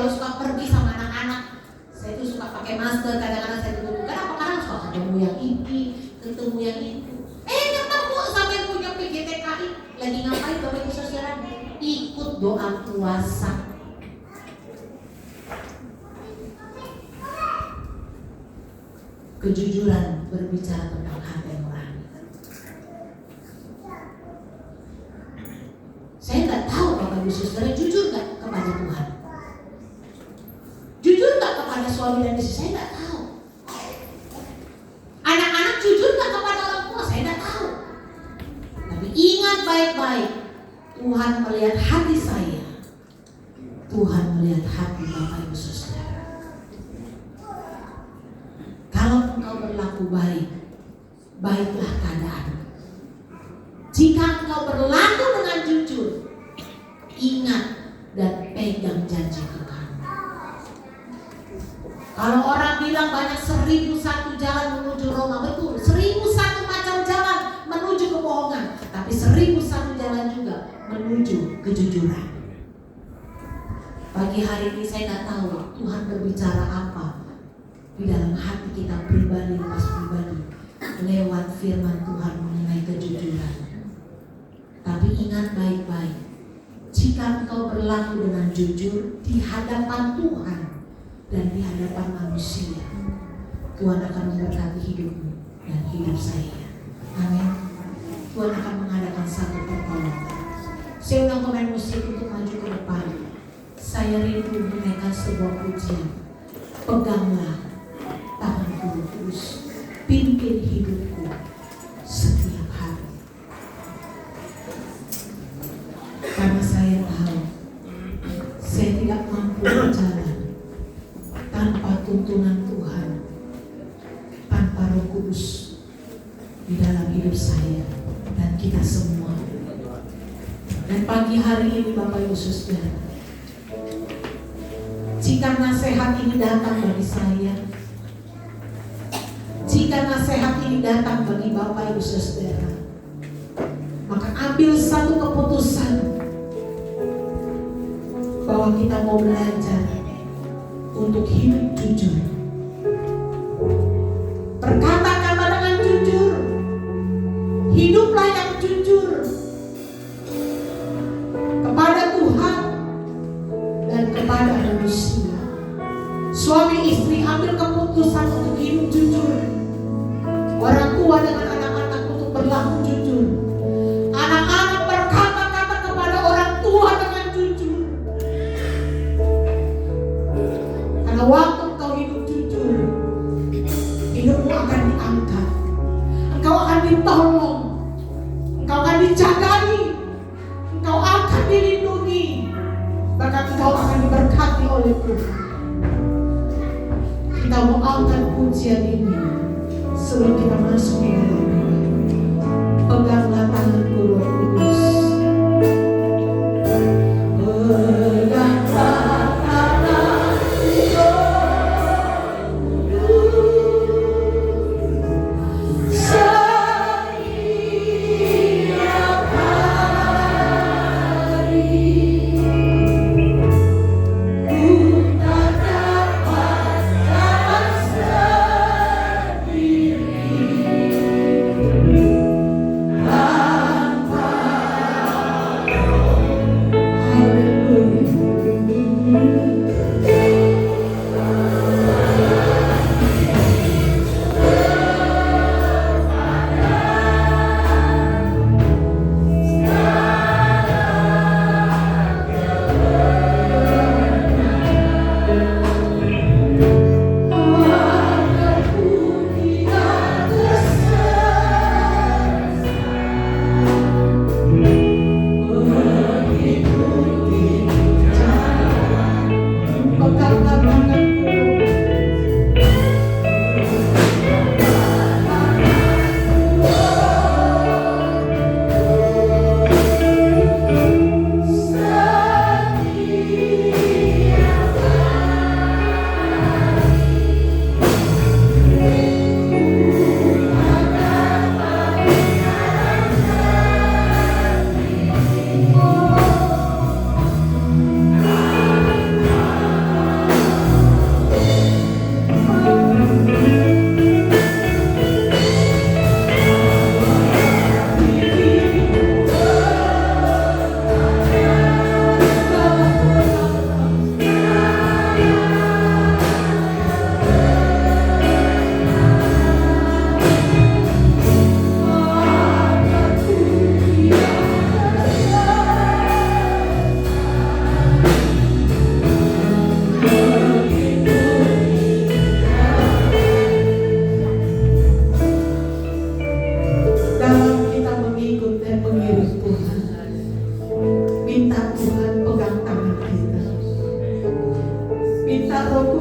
[SPEAKER 2] kalau suka pergi sama anak-anak, saya tuh suka pakai masker, kadang-kadang saya tutup. Kenapa? Karena suka ketemu yang ini, ketemu yang itu. Ketemu sampai punya PGTKI. Lagi ngapain Bapak Ibu Saudara? Ikut doa puasa. Kejujuran berbicara tentang hati nurani. Saya nggak tahu Bapak Ibu Saudara jujur nggak kepada Tuhan. Jujur nggak kepada suami dan istri, saya nggak tahu. Anak-anak jujur nggak kepada orang tua, saya nggak tahu. Tapi ingat baik-baik, Tuhan melihat hati saya. Tuhan melihat hati Bapak Ibu Saudara. Kalau engkau berlaku baik, baiklah keadaan. Jika engkau berlaku dengan jujur, ingat dan pegang janji Tuhan. Kalau orang bilang banyak 1001 jalan menuju Roma, betul, 1001 macam jalan menuju kebohongan, tapi 1001 jalan juga menuju kejujuran. Pagi hari ini saya nggak tahu Tuhan berbicara apa di dalam hati kita pribadi lepas pribadi lewat firman Tuhan mengenai kejujuran. Tapi ingat baik-baik, jika engkau berlaku dengan jujur di hadapan Tuhan dan di hadapan manusia, Tuhan akan memberkati hidupmu dan hidup saya. Amin. Tuhan akan mengadakan satu pertolongan. Saya undang pemain musik untuk maju ke depan. Saya rindu menaikkan sebuah pujian. Peganglah tanganku terus, pimpin hidupku setiap hari. Karena saya tahu saya tidak mampu berjalan tanpa tuntunan Tuhan, tanpa Roh Kudus di dalam hidup saya dan kita semua. Dan pagi hari ini Bapak Ibu Saudara, jika nasihat ini datang bagi saya, jika nasihat ini datang bagi Bapak Ibu Saudara, maka ambil satu keputusan bahwa kita mau belajar untuk hidup jujur. Berkata-kata dengan jujur, hiduplah yang jujur kepada Tuhan dan kepada manusia. Suami istri ambil keputusan untuk hidup jujur. Orang tua dengan anak-anak untuk berlaku jujur. Anak-anak berkata-kata kepada orang tua dengan jujur. Karena waktu kau hidup jujur, hidupmu akan diangkat. Engkau akan ditolong. Engkau akan dijagai. Engkau akan dilindungi. Bahkan engkau akan diberkati oleh Tuhan. Kita mau angkat pujian ini sebelum kita masuk ke dalam doa. Peganglah tanganku Roh Kudus. Peganglah tanganku Roh Kudus. Setiap hari ku tak dapat jalan sendiri.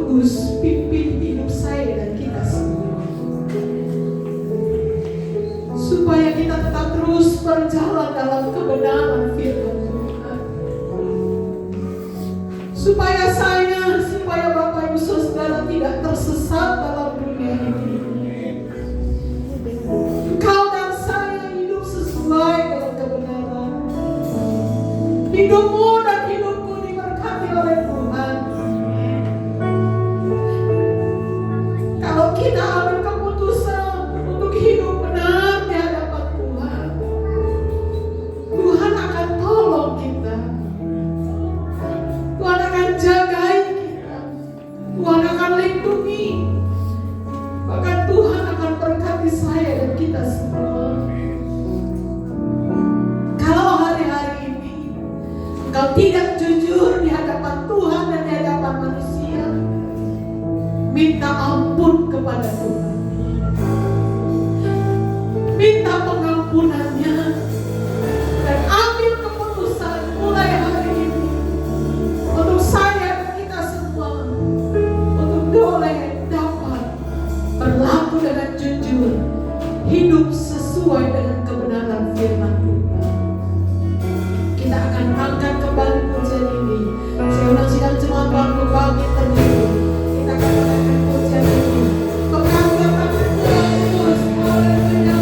[SPEAKER 3] Kudus, pimpin hidup saya dan kita semua, supaya kita tetap terus berjalan dalam kebenaran firman Tuhan. Supaya Bapak Ibu Saudara tidak tersesat dalam dunia ini. Engkau dan saya hidup sesuai dengan kebenaran. Hidupmu dan hidupku diberkati oleh Tuhan. Kalau kita ambil keputusan untuk hidup benar di hadapan Tuhan, Tuhan akan tolong kita. Tuhan akan jagai kita. Tuhan akan lindungi. Bahkan Tuhan akan berkati saya dan kita semua. Kalau hari-hari ini engkau tidak jujur di hadapan Tuhan dan di hadapan manusia, minta ampun kepada Tuhan. Minta pengampunannya dan ambil keputusan mulai hari ini untuk saya dan kita semua untuk boleh dapat berlaku dengan jujur, hidup sesuai dengan kebenaran firman Tuhan. Kita akan angkat kembali pujian ini. Saya ulang sidang jemaat waktu bagi terjun. Kita akan menaikkan pujian ini. Pengangkatan Tuhan Yesus, haleluya.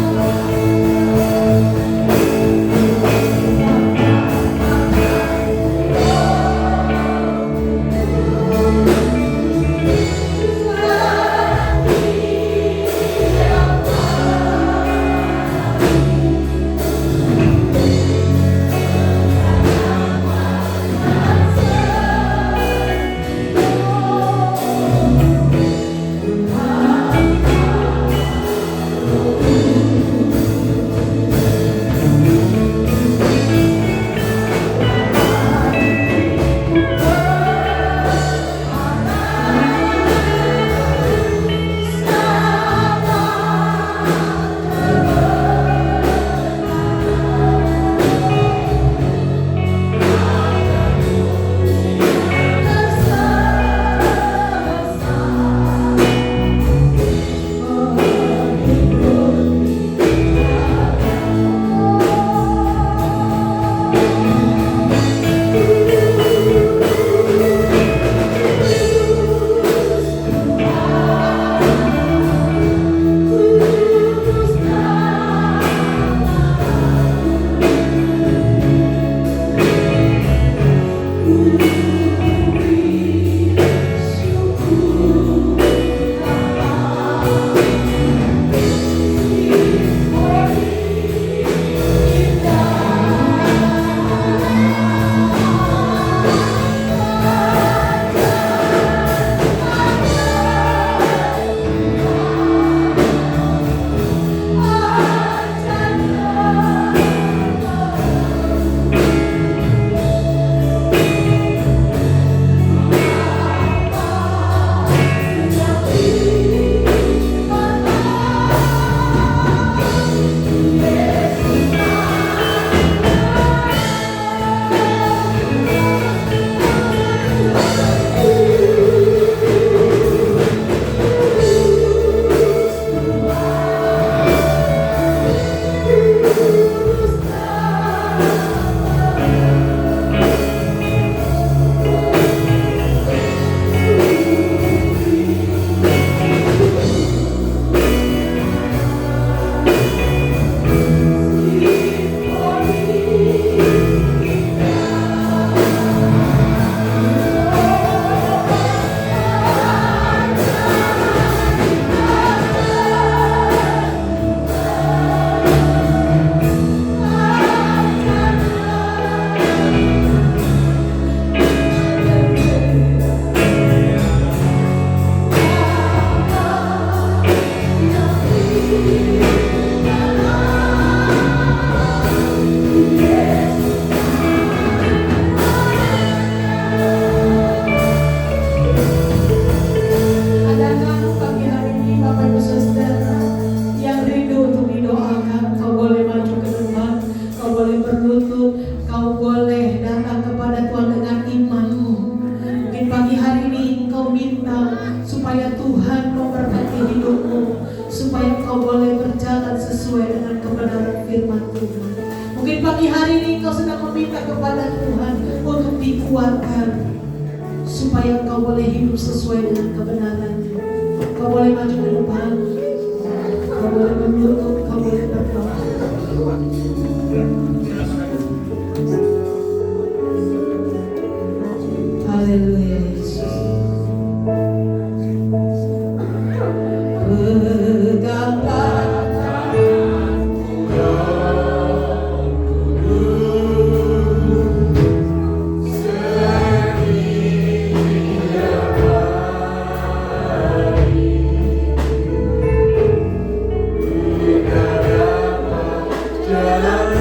[SPEAKER 3] pagi hari ini engkau minta dikuatkan supaya engkau boleh hidup sesuai dengan kebenarannya. Kau boleh maju ke depan, kau boleh menutup, kau boleh berdoa. Haleluya Yesus. Peganglah
[SPEAKER 1] Jalan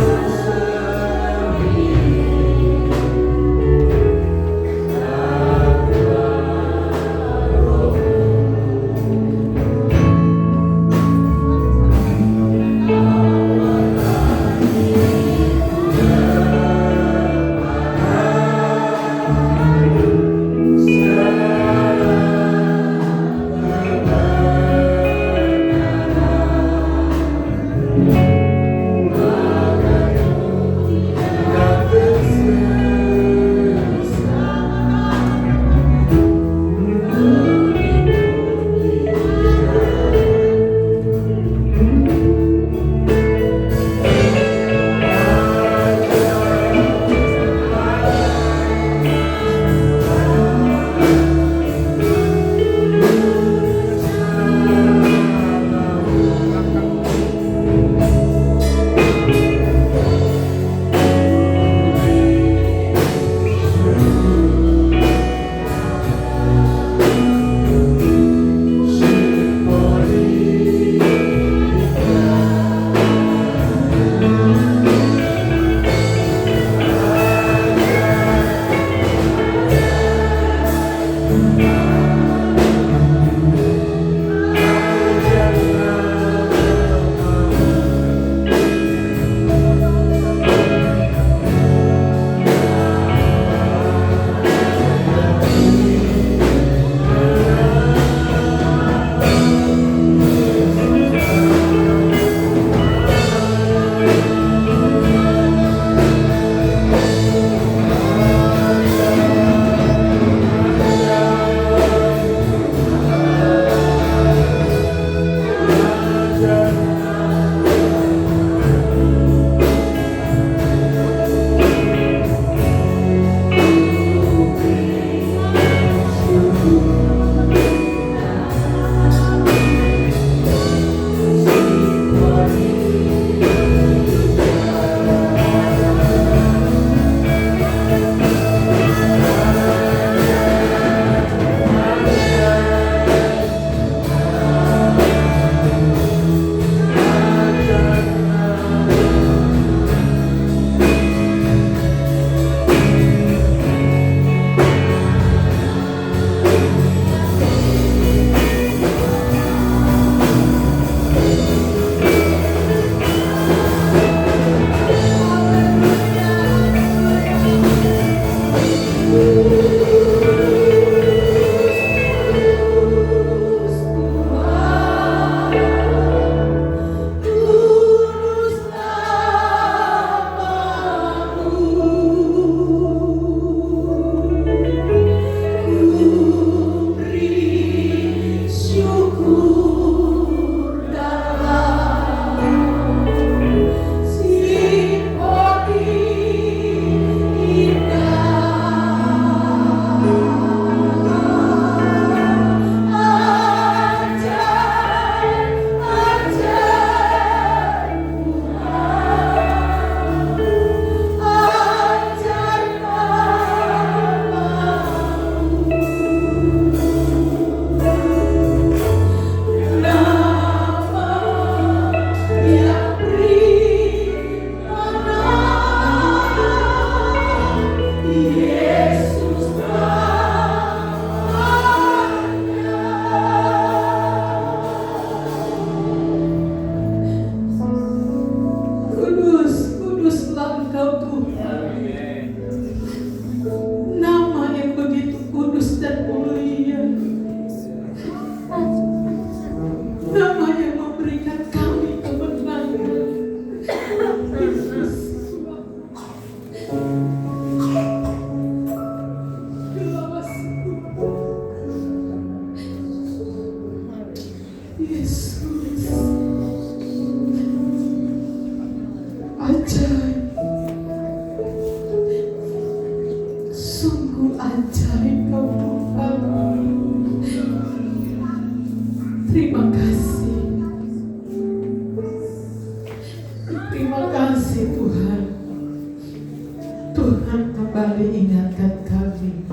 [SPEAKER 3] Tuhan kembali ingatkan kami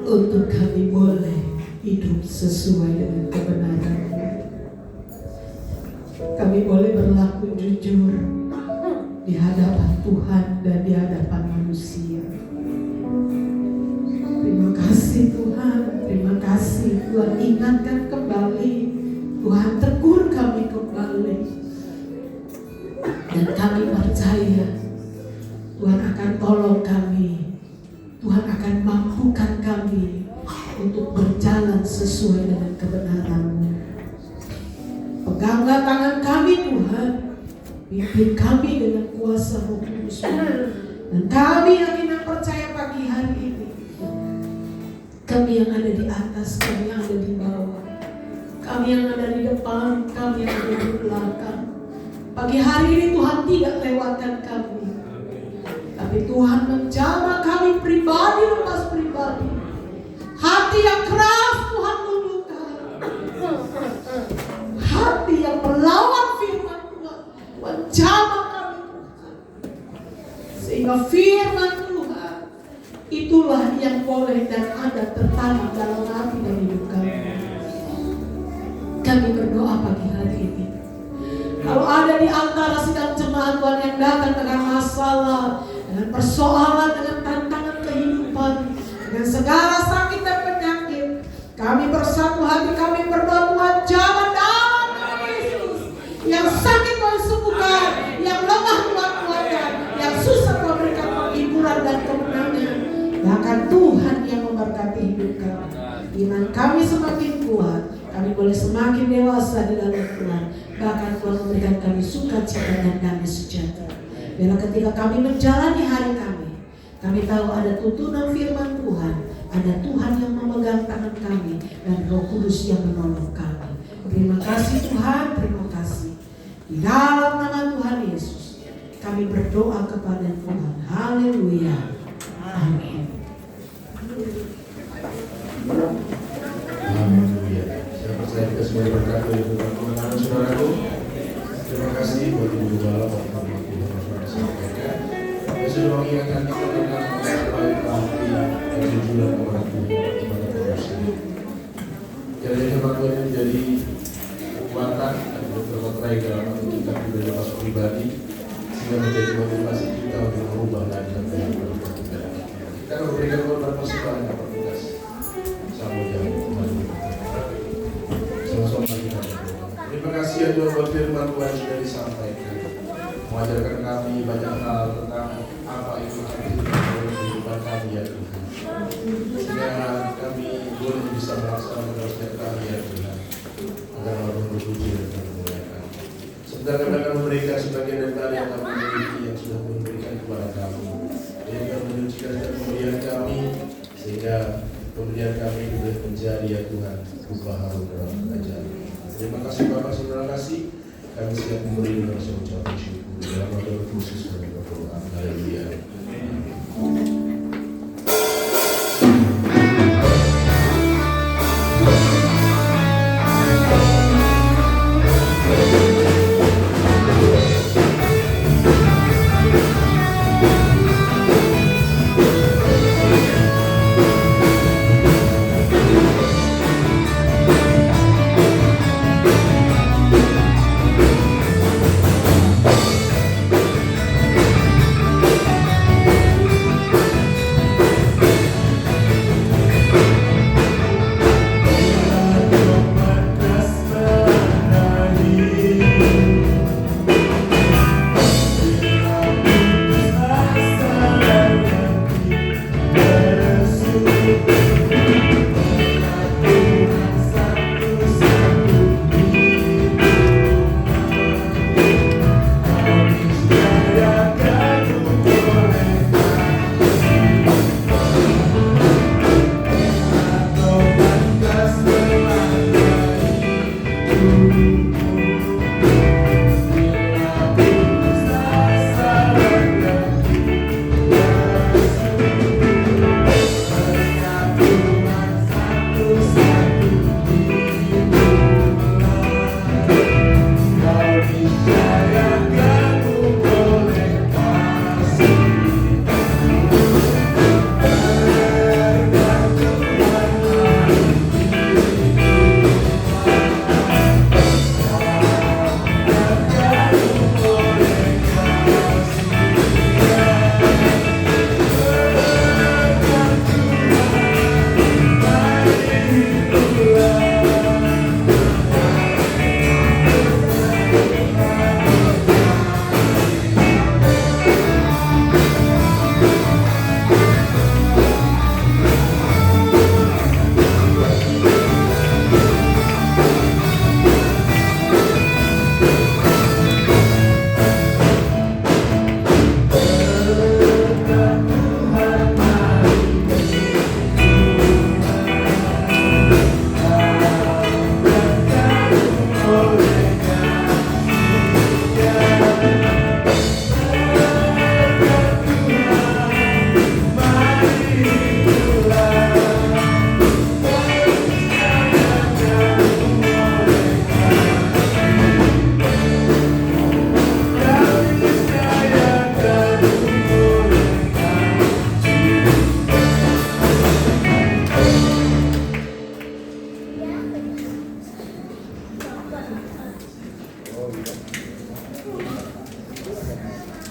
[SPEAKER 3] untuk kami boleh hidup sesuai dengan kebenaran-Mu. Kami boleh berlaku jujur di hadapan Tuhan dan di hadapan manusia. Terima kasih Tuhan, terima kasih Tuhan ingatkan kembali, Tuhan tegur kami kembali. Dan kami percaya Tuhan akan tolong kami, Tuhan akan mampukan kami untuk berjalan sesuai dengan kebenaran-Mu. Peganglah tangan kami Tuhan, pimpin kami dengan kuasa Roh Kudus. Dan kami yang iman percaya pagi hari ini, kami yang ada di atas, kami yang ada di bawah, kami yang ada di depan, kami yang ada di belakang, pagi hari ini Tuhan tidak lewatkan kami, tapi Tuhan menjamah kami pribadi lepas pribadi. Hati yang keras Tuhan luluhkan, hati yang melawan firman Tuhan, Tuhan jamah kami Tuhan, sehingga firman Tuhan itulah yang boleh dan ada tertanam dalam hati dan hidup kami. Kami berdoa pagi hari ini, kalau ada di antara sidang jemaat Tuhan yang datang dengan masalah, dengan persoalan, dengan tantangan kehidupan, dengan segala sakit dan penyakit, kami bersatu hati, kami berdoa Tuhan jamah dalam nama Yesus. Yang sakit Tuhan sembuhkan, yang lemah Tuhan kuatkan, yang susah Tuhan berikan penghiburan dan kemenangan. Bahkan Tuhan yang memberkati hidup kami. Iman kami semakin kuat, kami boleh semakin dewasa di dalam Tuhan. Bahkan Tuhan memberikan kami sukacita dan damai sejahtera. Bila ketika kami menjalani hari kami tahu ada tuntunan firman Tuhan, ada Tuhan yang memegang tangan kami, dan Roh Kudus yang menolong kami. Terima kasih Tuhan, terima kasih. Di dalam nama Tuhan Yesus, kami berdoa kepada Tuhan. Haleluya. Amin.
[SPEAKER 1] Haleluya. Saya percaya kita semua berkat dari Tuhan. Teman-teman saudaraku, terima kasih buat Ibu Gembala Bapak Tuhan sampaikan. Saya sudah mengingatkan kita tentang supaya kami kejujuran kepada Tuhan, kepada manusia. Kiranya firman Tuhan ini menjadi kekuatan dan berbagai dalam hati kita lepas pribadi, sehingga menjadi motivasi kita untuk merubah dan yang berubah kita. Kita akan memberikan korban persembahan yang bertugas. Sama jalan Tuhan. Sama-sama kita berdoa. Terima kasih ya Tuhan buat firman Tuhan sudah disampaikan, mengajarkan kami banyak hal tentang apa itu arti dalam kehidupan kami ya Tuhan. Sehingga kami boleh bisa melaksanakan setiap kami ya Tuhan, agar Allah berpuji dan memuliakan. Sebentar kami akan memberikan sebagian dari yang kami miliki yang sudah memberikan kepada kami. Dia akan menyucikan dan kemuliaan kami, sehingga kemuliaan kami boleh menjadi ya Tuhan rupa harum dalam kerajaan. Terima kasih Bapak, saudara kasih. Kami siap memberi dengan ucapan syukur dalam nama khusus kami berdoa. Haleluya.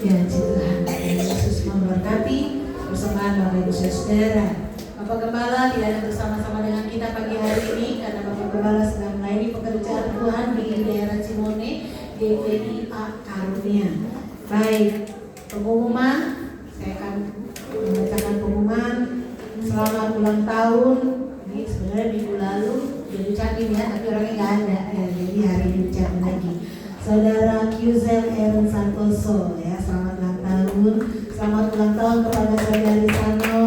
[SPEAKER 2] Ya, Tuhan Yesus memberkati persembahan Bapak Ibu Saudara. Bapak Gembala tidak ada bersama-sama dengan kita pagi hari ini karena Bapak Gembala sedang melayani pekerjaan Tuhan di daerah Cimone, GPIA Karunia. Baik, pengumuman, saya akan membacakan pengumuman. Selamat ulang tahun. Ini sebenarnya minggu lalu udah diucapin ya, tapi orangnya nggak ada ya, jadi hari ini diucapin lagi. Saudara Kyuzel Aaron Santoso ya, selamat ulang tahun. Selamat ulang tahun kepada saudari Sano.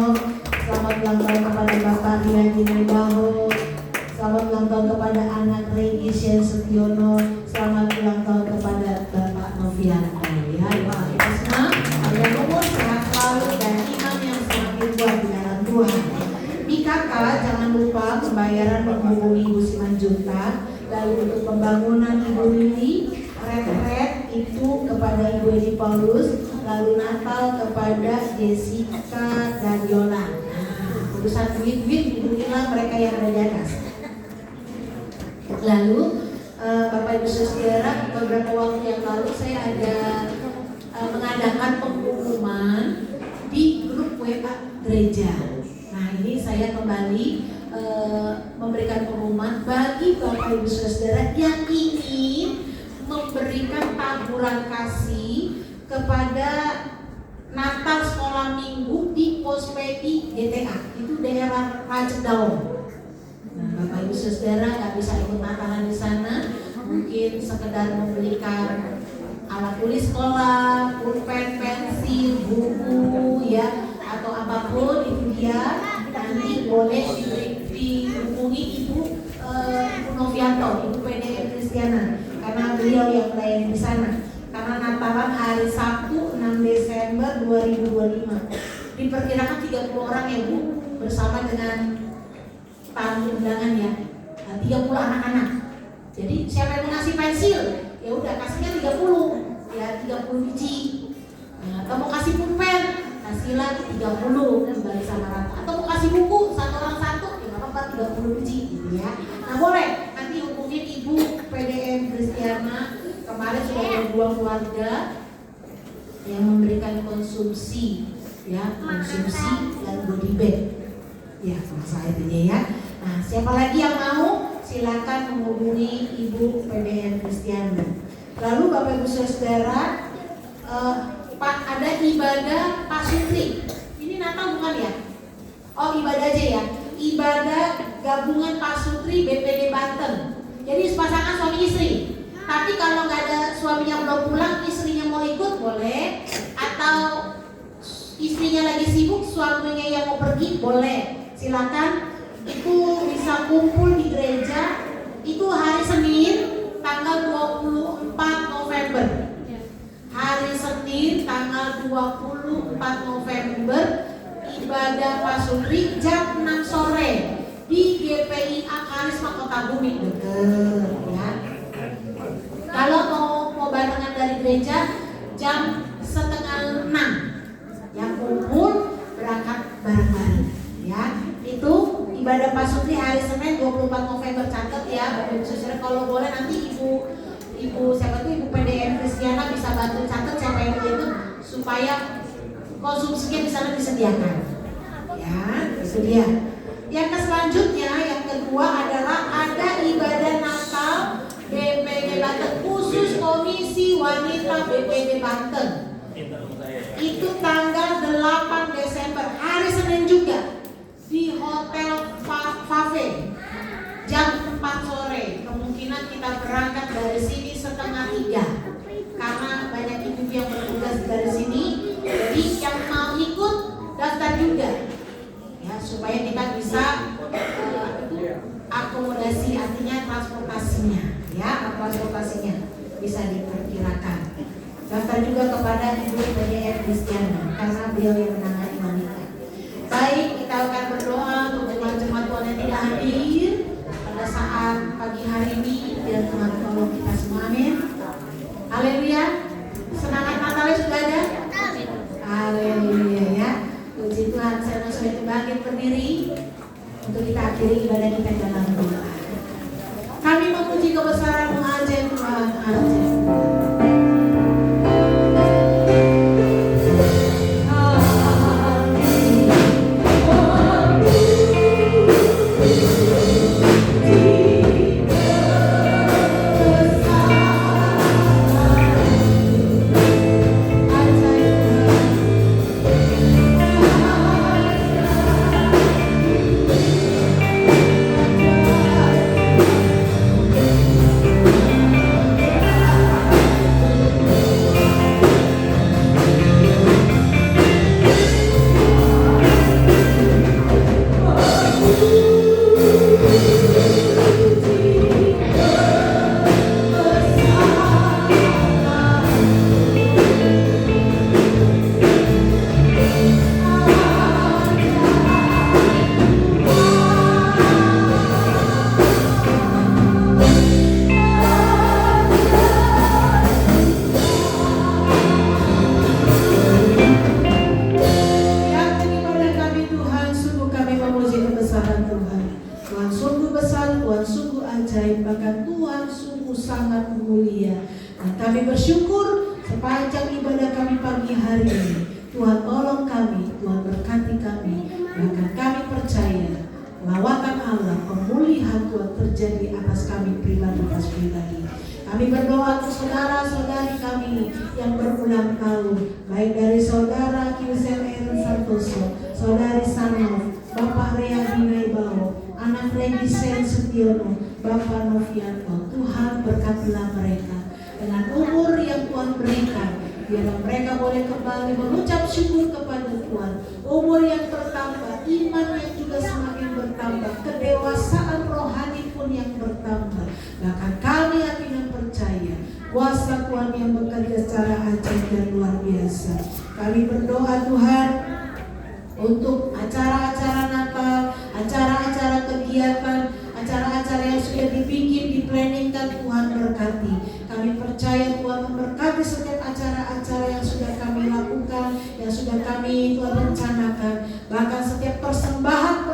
[SPEAKER 2] Selamat ulang tahun kepada Bapak Riadi Nebaho. Selamat ulang tahun kepada anak Regi Shen Setiono. Selamat ulang tahun kepada Bapak Novianto ya. Doa kita semua agar umur sehat selalu dan iman yang semakin kuat di dalam Tuhan. BKK jangan lupa pembayaran menghubungi Ibu Simanjuntak. Lalu untuk pembangunan Ibu Lili, retret itu kepada Ibu Edi Paulus, lalu Natal kepada Jessica dan Yola. Nah, urusan duit-duit dihubungilah mereka yang ada di atas. Lalu Bapak Ibu Saudara, beberapa waktu yang lalu saya ada mengadakan pengumuman di grup WA gereja. Nah, ini saya kembali memberikan pengumuman bagi Bapak Ibu Saudara yang ingin memberikan taburan kasih kepada Natal sekolah minggu di Pospedi GTA, itu daerah Rajendao. Nah, Bapak Ibu Saudara nggak bisa ikut Natalan di sana, mungkin sekedar membelikan alat tulis sekolah, pulpen, pensil, buku ya, atau apapun itu dia. Nanti boleh dihubungi Ibu Novianto, Ibu PDM Kristiana, karena beliau yang melayani di sana. Karena Natalan hari Sabtu 6 Desember 2025. Diperkirakan 30 orang ya Bu, bersama dengan tamu undangan ya. 30 anak-anak. Jadi siapa yang mau ngasih pensil, ya udah kasihnya 30, ya 30 biji. Nah, atau mau kasih pulpen, kasihlah 30 kembali sama rata. Atau mau kasih buku satu orang satu, ya nggak apa-apa 30 biji gitu ya. Nah boleh nanti hubungin Ibu PDM Kristiana. Kemarin sudah ada 2 keluarga yang memberikan konsumsi ya, konsumsi dan goodie bag ya, sama saya aja ya. Nah siapa lagi yang mau silakan menghubungi Ibu PDM Kristiana. Lalu Bapak Ibu Saudara, Pak, ada ibadah pasutri. Ini Natal bukan ya? Oh ibadah aja ya. Ibadah gabungan pasutri BPD Banten. Jadi pasangan suami istri. Tapi kalau nggak ada suaminya belum pulang, istrinya mau ikut boleh. Atau istrinya lagi sibuk, suaminya yang mau pergi boleh. Silakan. Itu bisa kumpul di gereja. Itu hari Senin tanggal 24 November. Hari Senin tanggal 24 November ibadah pasutri jam 6 sore di GPIA Karisma Kota Bumi deket ya. Kalau mau barengan dari gereja jam 5:30 yang kumpul berangkat bareng-bareng ya. Itu ibadah pasutri hari Senin 24 November, catat ya Bapak Ibu Saudara. Kalau boleh nanti Ibu siapa tuh Ibu PDM Kristiana bisa bantu catat siapa yang itu supaya konsumsinya di sana disediakan. Ya, itu dia. Yang selanjutnya, yang kedua adalah ada ibadah Natal BPD Banten khusus Komisi Wanita BPD Banten. Itu tanggal 8 Desember hari Senin juga di Hotel Fave jam 4 sore. Kemungkinan kita berangkat dari sini 2:30 karena banyak ibu yang bertugas dari sini. Jadi yang mau ikut daftar juga ya, supaya kita bisa akomodasi, artinya transportasinya ya, transportasinya bisa diperkirakan. Daftar juga kepada Ibu PDM Kristiana karena beliau yang menangani wanita. Baik, kita akan berdoa untuk jemaat-jemaat Tuhan yang tidak hadir pada saat pagi hari ini dan Tuhan tolong kita semua, amin. Haleluya. Semangat Natalnya sudah ada? Haleluya ya. Puji Tuhan, saya mau sudah bangkit berdiri untuk kita akhiri ibadah kita dalam doa. Kami memuji kebesaran-Mu ajaib Tuhan, ajaib. baik dari saudara Kiusel Aaron Santoso, saudari Sanof, Bapak Rea Binaibawo, anak Regi Sen Setiono, Bapak Novianto. Tuhan berkatilah mereka dengan umur yang Tuhan berikan, biarlah mereka boleh kembali mengucap syukur kepada Tuhan. Umur yang bertambah, iman yang juga semakin bertambah, kedewasaan rohani pun yang bertambah. Bahkan kami yakin percaya kuasa Tuhan yang bekerja secara ajaib dan luar biasa. Kami berdoa Tuhan untuk acara-acara Natal, acara-acara kegiatan, acara-acara yang sudah dibikin, diplanningkan, Tuhan berkati. Kami percaya Tuhan memberkati setiap acara-acara yang sudah kami lakukan, yang sudah kami Tuhan rencanakan. Bahkan setiap persembahan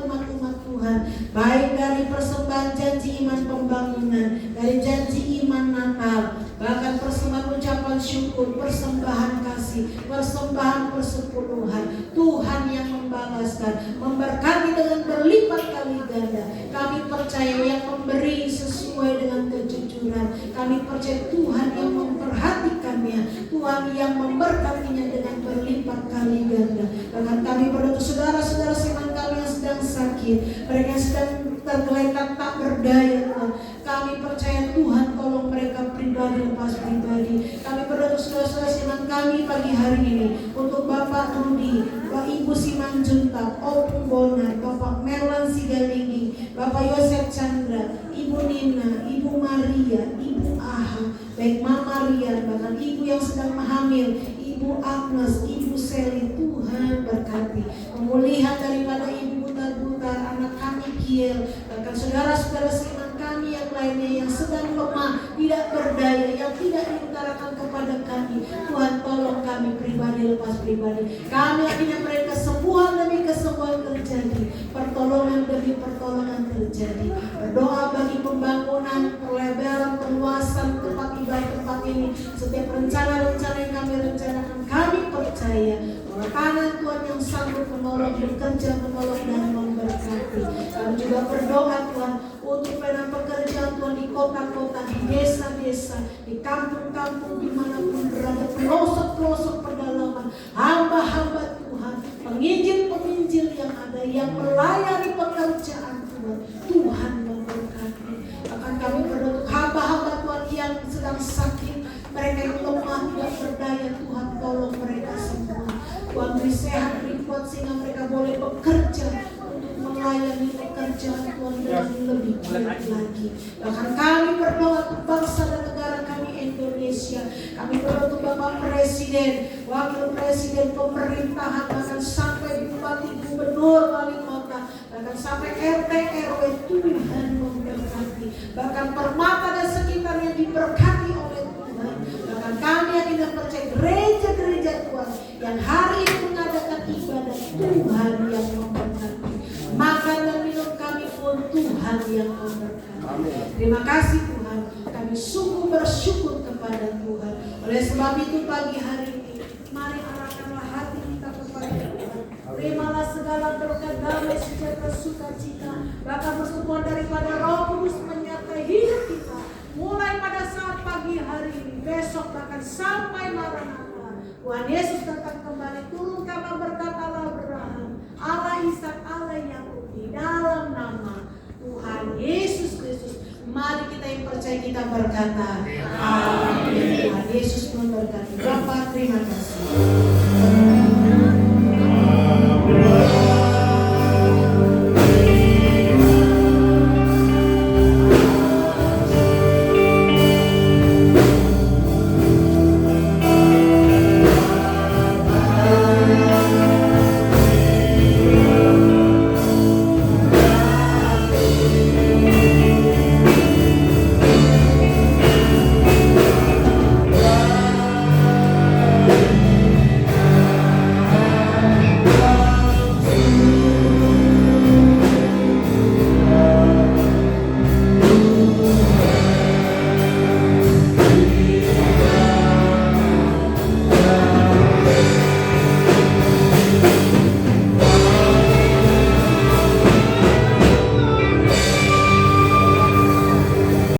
[SPEAKER 2] umat-umat Tuhan, baik dari persembahan janji iman pembangunan, dari janji iman Natal, bahkan persembahan ucapan syukur, persembahan kasih, persembahan persepuluhan. Tuhan yang membalaskan, memberkati dengan berlipat kali ganda. Kami percaya yang memberi sesuai dengan kejujuran. Kami percaya Tuhan yang memperhatikannya, Tuhan yang memberkatinya dengan berlipat kali ganda. Bahkan kami berdoa saudara-saudara seiman kami yang sedang sakit, mereka yang sedang tergeletak tak berdaya, Tuhan. Kami percaya Tuhan tolong mereka pribadi lepas pribadi. Kami berdoa saudara-saudara seiman kami pagi hari ini untuk Bapak Rudi, Bapak Ibu Simanjuntak, Opung Bonar, Bapak Merlan Sigalinggi, Bapak Yosef Chandra, Ibu Nina, Ibu Maria, Ibu Aha, baik Mama Ria, bahkan Ibu yang sedang hamil, Ibu Agnes, Ibu Seli. Tuhan berkati pemulihan daripada Ibu Butar, anak kami Kiel, bahkan saudara-saudara seiman kami yang lainnya yang sedang lemah, tidak berdaya, yang tidak diutarakan kepada kami. Tuhan tolong kami pribadi lepas pribadi. Kami akhirnya mereka kesembuhan demi kesembuhan terjadi, pertolongan demi pertolongan terjadi. Berdoa bagi pembangunan, perlebaran, perluasan tempat ibadah ini, setiap rencana-rencana yang kami rencanakan, kami percaya bahwa tangan Tuhan yang sanggup menolong, bekerja, menolong dan memberkati. Kami juga berdoa Tuhan untuk pelayanan pekerjaan Tuhan di kota-kota, di desa-desa, di kampung-kampung, dimanapun berada, pelosok-pelosok pedalaman, hamba-hamba Tuhan, penginjil-penginjil yang ada, yang melayani pekerjaan Tuhan. Tuhan memberkati. Akan kami berdoa hamba-hamba Tuhan yang sedang sakit, mereka yang lemah, tidak berdaya, Tuhan tolong mereka semua. Tuhan beri sehat, beri kuat sehingga mereka boleh bekerja untuk melayani pekerjaan Tuhan dengan lebih baik lagi. Bahkan kami berdoa untuk bangsa dan negara kami Indonesia. Kami berdoa untuk Bapak Presiden, Wakil Presiden, pemerintahan, bahkan sampai Bupati, Gubernur, Wali Kota, bahkan sampai RT RW. Tuhan memberkati. Bahkan Permata dan sekitarnya diberkati oleh Tuhan. Bahkan kami yang tidak percaya gereja-gereja Tuhan yang hari ini mengadakan ibadah, Tuhan yang memberkati. Makan dan minum kami pun Tuhan yang memberkati. Terima kasih Tuhan. Kami sungguh bersyukur kepada Tuhan. Oleh sebab itu pagi hari ini, mari arahkanlah hati kita kepada Tuhan. Terimalah segala berkat, damai, sejahtera, sukacita, bahkan persembuhan daripada Roh Kudus menyertai hidup kita. Mulai pada saat pagi hari ini, besok bahkan sampai Maranatha. Tuhan Yesus datang kembali, turunkanlah berkat Allah Abraham, Allah Ishak, Allah Yakub, di dalam nama Tuhan Yesus Kristus. Mari kita yang percaya kita berkata, amin. Tuhan Yesus memberkati. Bapa, terima kasih.